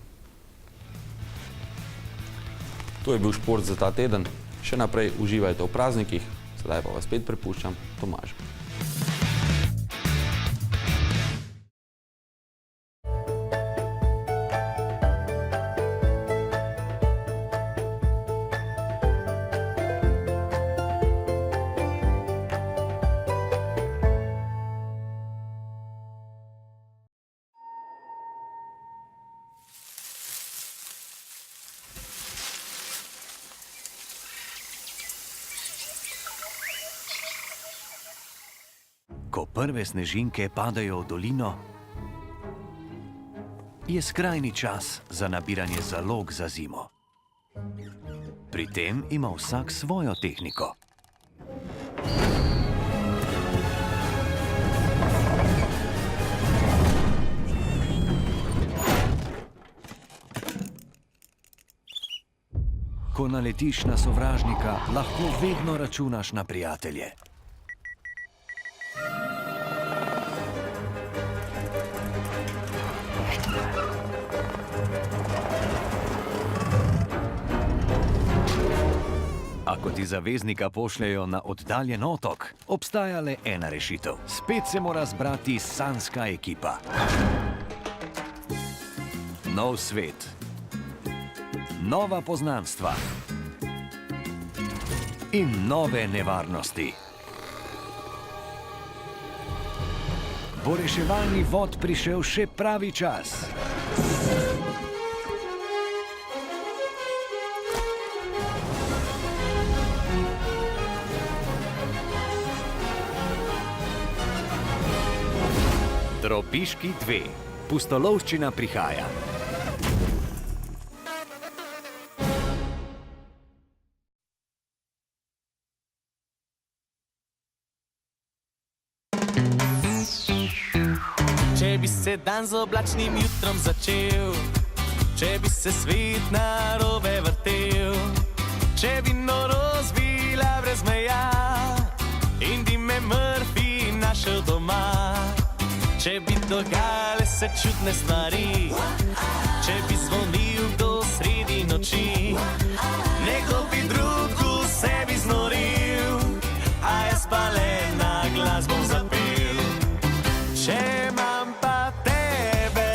To je bil šport za ta teden. Še naprej uživajte v praznikih, sedaj pa vas spet prepuščam Tomažu. Ko prve snežinke padajo v dolino, je skrajni čas za nabiranje zalog za zimo. Pri tem ima vsak svojo tehniko. Ko naletiš na sovražnika, lahko vedno računaš na prijatelje. Ko ti zaveznika pošljejo na oddaljen otok, obstaja le ena rešitev. Spet se mora zbrati sanjska ekipa. Nov svet, nova poznanstva in nove nevarnosti. Bo reševalni vod prišel še pravi čas. Tropiški 2. Pustolovščina prihaja. Če bi se dan z oblačnim jutrom začel, če bi se svet narobe vrtel, če bi norost bila brez meja in bi me Murphy našel doma. Če bi dogajale se čudne stvari, če bi zvonil do sredi noči, nekdo bi drug v sebi znoril, a jaz pa le na glas bom zapel. Če imam pa tebe,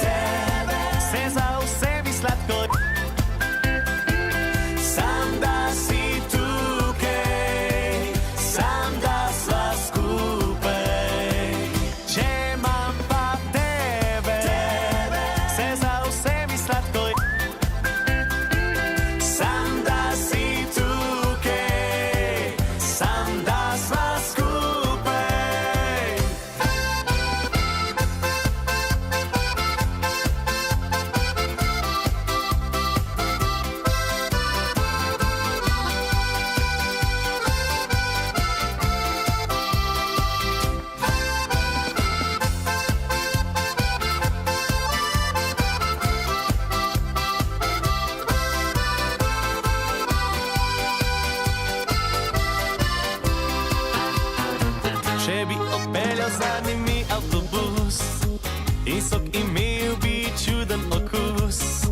se za vse bi sladko, sam da si tukaj, sam da sva skupaj. Če bi odpeljal zadnji mi avtobus in sok imel bi čuden okus,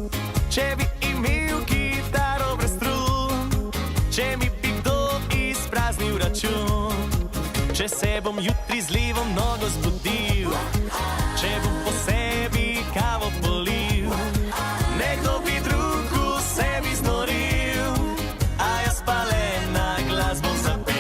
če bi imel kitaro brez strun, če mi bi kdo izpraznil račun, če se bom jutri z levo nogo zbudil, če bom po sebi kavo polil, nekdo bi drug v sebi znoril, a jaz pa le na glas bom zapel.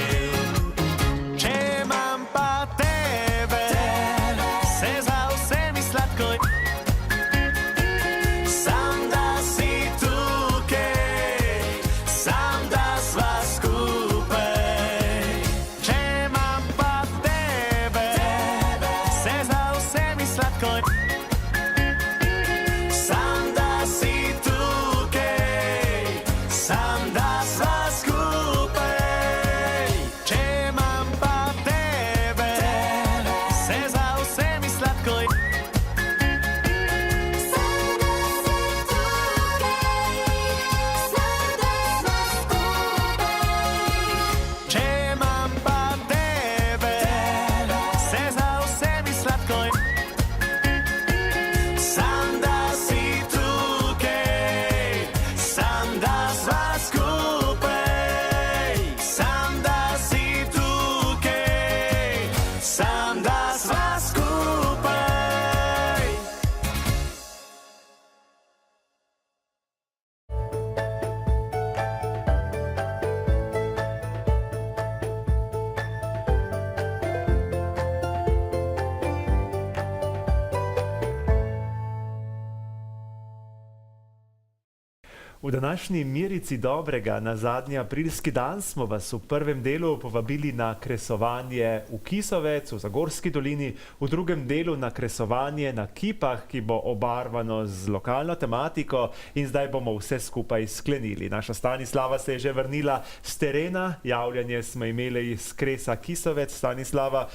V današnji Mirici dobrega na zadnji aprilski dan smo vas v prvem delu povabili na kresovanje v Kisovec v Zagorski dolini, v drugem delu na kresovanje na kipah, ki bo obarvano z lokalno tematiko, in zdaj bomo vse skupaj sklenili. Naša Stanislava se je že vrnila z terena, javljanje smo imeli iz kresa Kisovec. Stanislava,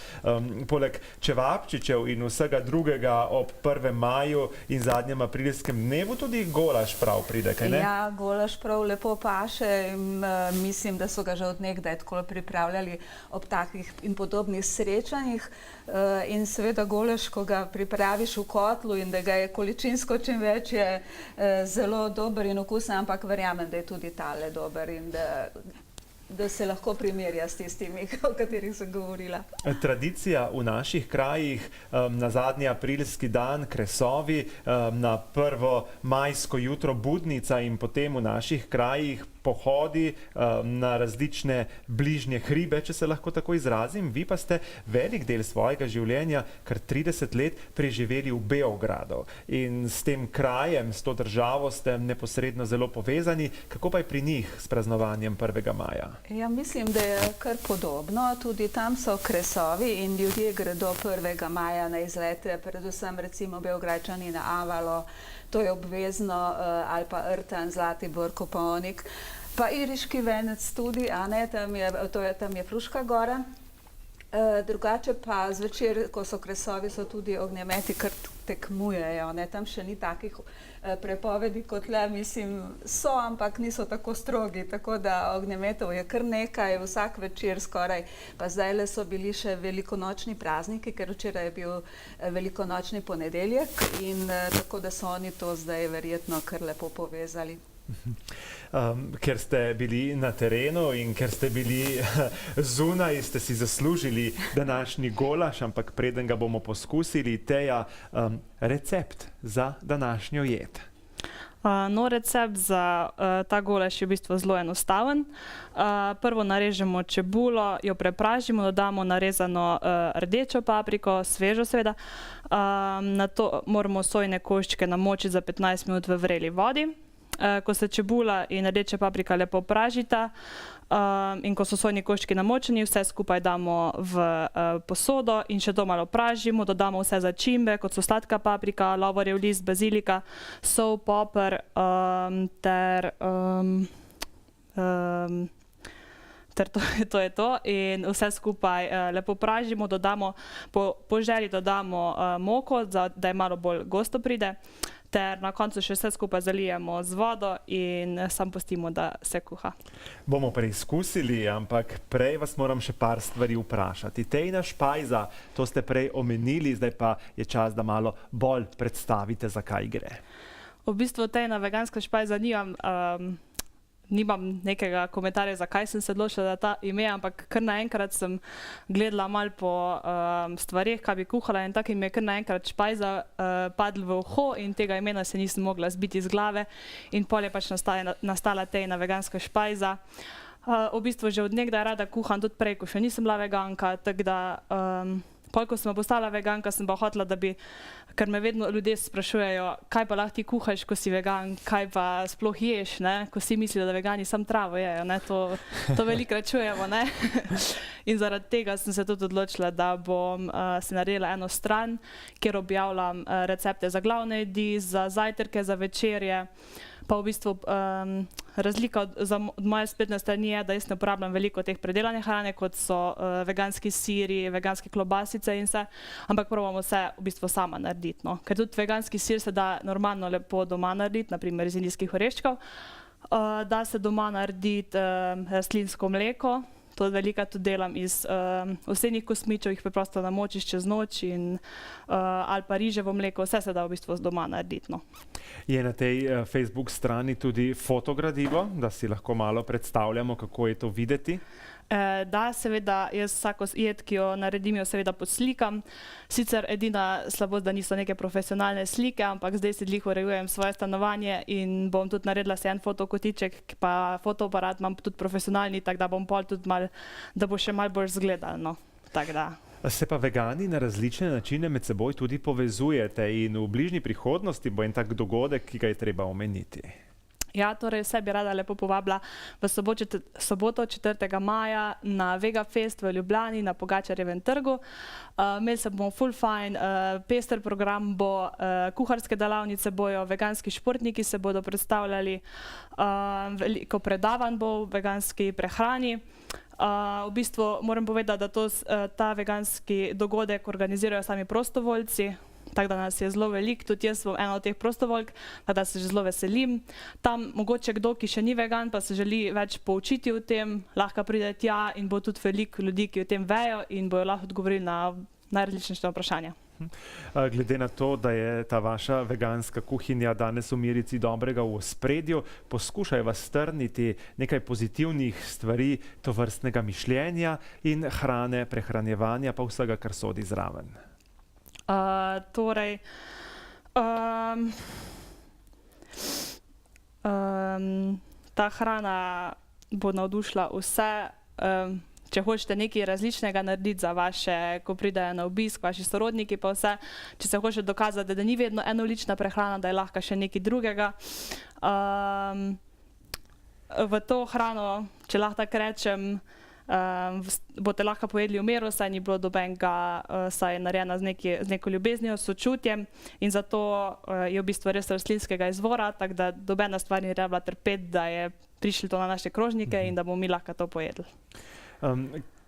poleg čevapčičev in vsega drugega ob 1. maju in zadnjem aprilskem dnevu tudi golaž prav pride, kaj ne? Ja, golaž prav lepo paše in mislim, da so ga že od nekdaj tako pripravljali ob takih in podobnih srečanjih. In seveda golaž, ko ga pripraviš v kotlu in da ga je količinsko čim več, je zelo dober in okusen, ampak verjamem, da je tudi tale dober in da se lahko primerja s tistimi, o katerih sem govorila. Tradicija v naših krajih, na zadnji aprilski dan kresovi, na 1. majsko jutro budnica in potem v naših krajih pohodi na različne bližnje hribe, če se lahko tako izrazim. Vi pa ste velik del svojega življenja, kar 30 let, preživeli v Beogradu. In s tem krajem, s to državo ste neposredno zelo povezani. Kako pa je pri njih s praznovanjem 1. maja? Ja, mislim, da je kar podobno. Tudi tam so kresovi in ljudje gredo 1. maja na izlete, predvsem recimo Beograjčani na Avalo, to je obvezno, ali pa Rtan, Zlatibor, Kopovnik, pa Iriški venec tudi, a ne, tam je Fruška gora. Drugače pa zvečer, ko so kresovi, so tudi ognjemeti, kar tekmujejo, ne, tam še ni takih prepovedi kot le, mislim, so, ampak niso tako strogi, tako da ognjemetov je kar nekaj, vsak večer skoraj, pa zdajle so bili še velikonočni prazniki, ker včeraj je bil velikonočni ponedeljek in tako da so oni to zdaj verjetno kar lepo povezali. Ker ste bili na terenu in ker ste bili zunaj, ste si zaslužili današnji golaž, ampak preden ga bomo poskusili, Teja, recept za današnjo jed. No, recept za ta golaž je v bistvu zelo enostaven. Prvo narežemo čebulo, jo prepražimo, dodamo narezano rdečo papriko, svežo seveda. Nato moramo sojine koščke namočiti za 15 minut v vreli vodi. Ko se čebula in rdeča paprika lepo pražita in ko so sojini koščki namočeni, vse skupaj damo v posodo in še to malo pražimo, dodamo vse začimbe, kot so sladka paprika, lovorjev list, bazilika, sol, poper ter to je to in vse skupaj lepo pražimo, dodamo, po želji dodamo moko, da je malo bolj gosto pride, ter na koncu še vse skupaj zalijemo z vodo in samo pustimo, da se kuha. Bomo preizkusili, ampak prej vas moram še par stvari vprašati. Tejina špajza, to ste prej omenili, zdaj pa je čas, da malo bolj predstavite, za kaj gre. V bistvu tejina veganska špajza nimam nekega komentarja, zakaj sem se odločila za ta ime, ampak kar naenkrat sem gledala malo po stvarih, kaj bi kuhala in tako mi je kar naenkrat špajza padla v uho in tega imena se nisem mogla zbiti iz glave in pol je pač nastala Tejina veganska špajza. V bistvu že od nekdaj rada kuham, tudi prej, ko še nisem bila veganka, tako da pol, ko sem postala veganka, sem pa hotela, da bi, ker me vedno ljudje sprašujejo, kaj pa lahko ti kuhaš, ko si vegan, kaj pa sploh ješ, ne? Ko vsi mislijo, da vegani samo travo jejo, ne? To velikokrat čujemo, ne? In zaradi tega sem se tudi odločila, da bom si naredila eno stran, kjer objavljam recepte za glavne jedi, za zajtrke, za večerje. Pa v bistvu razlika od moje spletne strani je, da jaz ne uporabljam veliko teh predelane hrane, kot so veganski siri, veganske klobasice in vse, ampak probam vse v bistvu sama narediti, no. Ker tudi veganski sir se da normalno lepo doma narediti, naprimer iz indijskih oreščkov. Da se doma narediti rastlinsko mleko, to velikokrat tudi delam iz ovsenih kosmičev, jih preprosto namočiš čez noč ali pa riževo mleko, vse se da v bistvu doma narediti, no. Je na tej Facebook strani tudi fotogradivo, da si lahko malo predstavljamo, kako je to videti? Da, seveda, jaz vsako jed, ki jo naredim, jo seveda podslikam. Sicer edina slabost, da niso neke profesionalne slike, ampak zdaj si glih urejujem svoje stanovanje in bom tudi naredila si en fotokotiček, pa fotoaparat imam tudi profesionalni, tako da bom pol tudi malo, da bo še malo bolj zgledano. Tako da. Se pa vegani na različne načine med seboj tudi povezujete in v bližnji prihodnosti bo en tak dogodek, ki ga je treba omeniti. Ja, torej vse bi rada lepo povabila v soboto 4. maja na Vegafest v Ljubljani na Pogačarjevem trgu. Imeli se bomo full fajn, pester program bo, kuharske delavnice bojo, veganski športniki se bodo predstavljali, veliko predavanj bo v veganski prehrani. V bistvu moram povedati, da ta veganski dogodek organizirajo sami prostovoljci, tako da nas je zelo veliko, tudi jaz bom ena od teh prostovoljk, tako da se že zelo veselim. Tam mogoče kdo, ki še ni vegan, pa se želi več poučiti o tem, lahko pride tja in bo tudi veliko ljudi, ki o tem vejo in bojo lahko odgovorili na najrazličnejša vprašanja. Glede na to, da je ta vaša veganska kuhinja danes v Mirici dobrega v ospredju, poskušaj vas strniti nekaj pozitivnih stvari tovrstnega mišljenja in hrane, prehranjevanja, pa vsega, kar sodi zraven. Ta hrana bo navdušila vse. Če hočete nekaj različnega narediti za vaše, ko pridejo na obisk, vaši sorodniki pa vse, če se hočete dokazati, da ni vedno enolična prehrana, da je lahko še nekaj drugega. V to hrano, če lahko tako rečem, boste lahko pojedli v miru, saj ni bilo dobenega, saj je narejena z neko ljubeznijo, sočutjem in zato je v bistvu res rastlinskega izvora, tako da dobena stvar ni trebala trpeti, da je prišli to na naše krožnike in da bomo mi lahko to pojedli.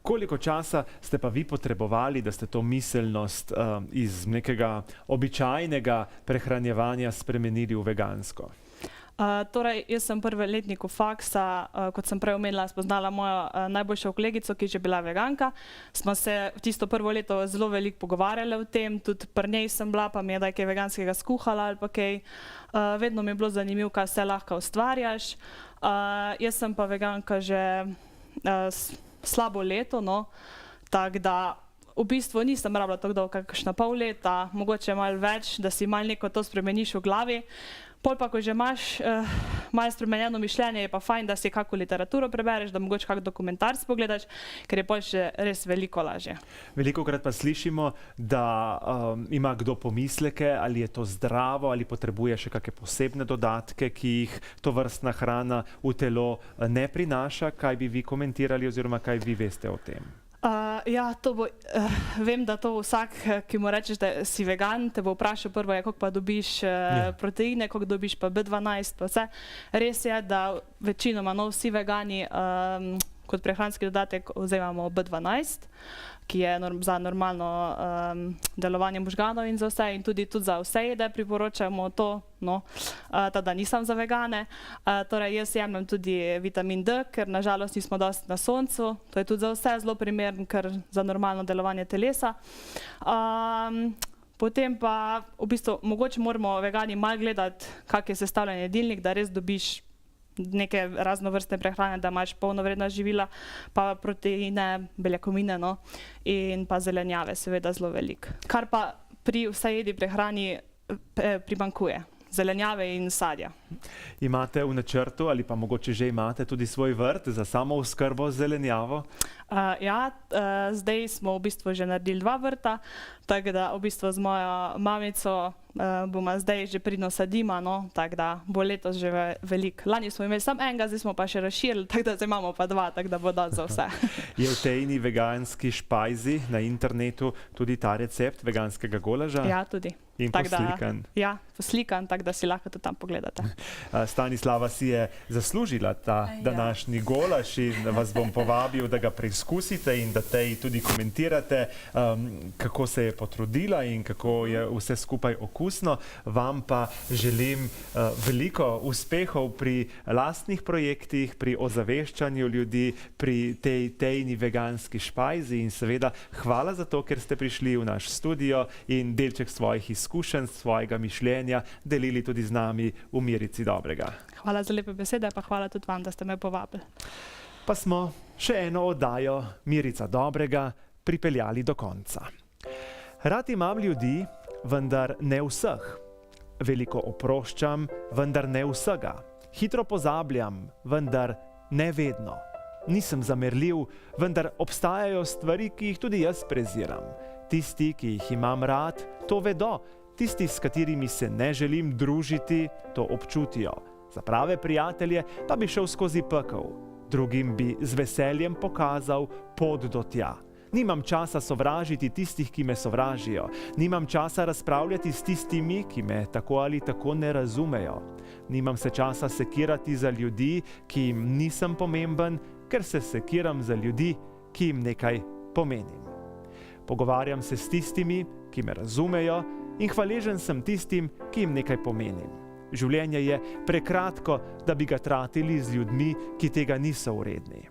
Koliko časa ste pa vi potrebovali, da ste to miselnost iz nekega običajnega prehranjevanja spremenili v vegansko? Torej, jaz sem prvi letnik faksa, kot sem prej omenila, spoznala mojo najboljšo kolegico, ki je že bila veganka. Smo se tisto prvo leto zelo veliko pogovarjali o tem, tudi pri njej sem bila, pa mi je da kaj veganskega skuhala ali pa kaj. Vedno mi je bilo zanimivo, kaj vse lahko ustvarjaš. Jaz sem pa veganka že slabo leto, no, tako da v bistvu nisem rabila tako dolgo, kakšna pol leta, mogoče malo več, da si malo neko to spremeniš v glavi. Pol pa, ko že imaš malo spremenjeno mišljenje, je pa fajn, da si kakšno literaturo prebereš, da mogoče kak dokumentarc pogledaš, ker je pol še res veliko lažje. Velikokrat pa slišimo, da ima kdo pomisleke, ali je to zdravo, ali potrebuje še kakšne posebne dodatke, ki jih tovrstna hrana v telo ne prinaša. Kaj bi vi komentirali oziroma kaj vi veste o tem? Ja, to bo, vem, da to vsak, ki mu rečeš, da si vegan, te bo vprašal prvo, koliko pa dobiš proteine, koliko dobiš pa B12, pa vse. Res je, da večinoma vsi vegani kot prehranski dodatek vzemamo B12, ki je za normalno delovanje možganov in za vse, in tudi za vse jede priporočamo to, no, da nisem za vegane. Torej, jaz jemljem tudi vitamin D, ker nažalost nismo dosti na soncu, to je tudi za vse zelo primeren, ker za normalno delovanje telesa. Potem pa v bistvu mogoče moramo vegani malo gledati, kak je sestavljen jedilnik, da res dobiš neke raznovrstne prehrane, da imaš polnovredna živila, pa proteine, beljakovine, no, in pa zelenjave, seveda zelo veliko. Kar pa pri vsej jedi prehrani primanjkuje. Zelenjave in sadja. Imate v načrtu ali pa mogoče že imate tudi svoj vrt za samooskrbo z zelenjavo? Ja, zdaj smo v bistvu že naredili 2 vrta, tako da v bistvu z mojo mamico bomo zdaj že pridno sadimo, no, tako da bo letos že veliko. Lani smo imeli samo enega, zdaj smo pa še razširili, tako da zdaj imamo pa 2, tako da bo dosti za vse. Je v Tejini veganski špajzi na internetu tudi ta recept veganskega golaža? Ja, tudi. In poslikan. Ja, poslikan, tako da si lahko to tam pogledate. Stanislava si je zaslužila ta današnji golaž in vas bom povabil, da ga preizkusite in da tej tudi komentirate, kako se je potrudila in kako je vse skupaj okusno. Vam pa želim veliko uspehov pri lastnih projektih, pri ozaveščanju ljudi, pri tej Tejini veganski špajzi in seveda hvala za to, ker ste prišli v naš studio in delček svojih izkušenj, svojega mišljenja delili tudi z nami v Mirici dobrega. Hvala za lepe besede, pa hvala tudi vam, da ste me povabili. Pa smo še eno oddajo Mirica dobrega pripeljali do konca. Rad imam ljudi, vendar ne vseh. Veliko oproščam, vendar ne vsega. Hitro pozabljam, vendar ne vedno. Nisem zamerljiv, vendar obstajajo stvari, ki jih tudi jaz preziram. Tisti, ki jih imam rad, to vedo. Tisti, s katerimi se ne želim družiti, to občutijo. Za prave prijatelje pa bi šel skozi pekel. Drugim bi z veseljem pokazal pot do tja. Nimam časa sovražiti tistih, ki me sovražijo. Nimam časa razpravljati s tistimi, ki me tako ali tako ne razumejo. Nimam se časa sekirati za ljudi, ki jim nisem pomemben, ker se sekiram za ljudi, ki jim nekaj pomenim. Pogovarjam se s tistimi, ki me razumejo, in hvaležen sem tistim, ki jim nekaj pomenim. Življenje je prekratko, da bi ga tratili z ljudmi, ki tega niso vredni.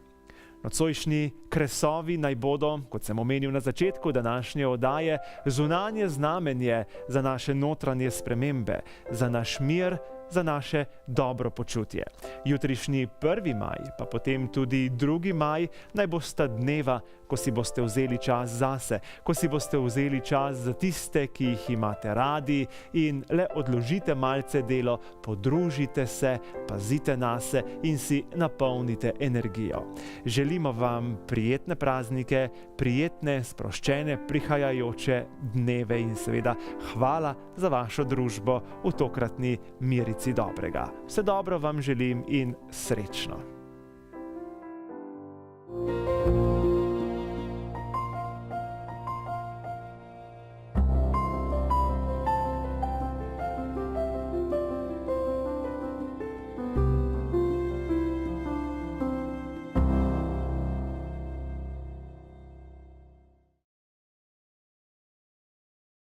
Nocojšnji kresovi naj bodo, kot sem omenil na začetku današnje oddaje, zunanje znamenje za naše notranje spremembe, za naš mir, za naše dobro počutje. Jutrišnji 1. maj, pa potem tudi 2. maj, naj bosta dneva, ko si boste vzeli čas zase, ko si boste vzeli čas za tiste, ki jih imate radi in le odložite malce delo, podružite se, pazite nase in si napolnite energijo. Želimo vam prijetne praznike, prijetne, sproščene, prihajajoče dneve in seveda hvala za vašo družbo v tokratni Mirici dobrega. Vse dobro vam želim in srečno.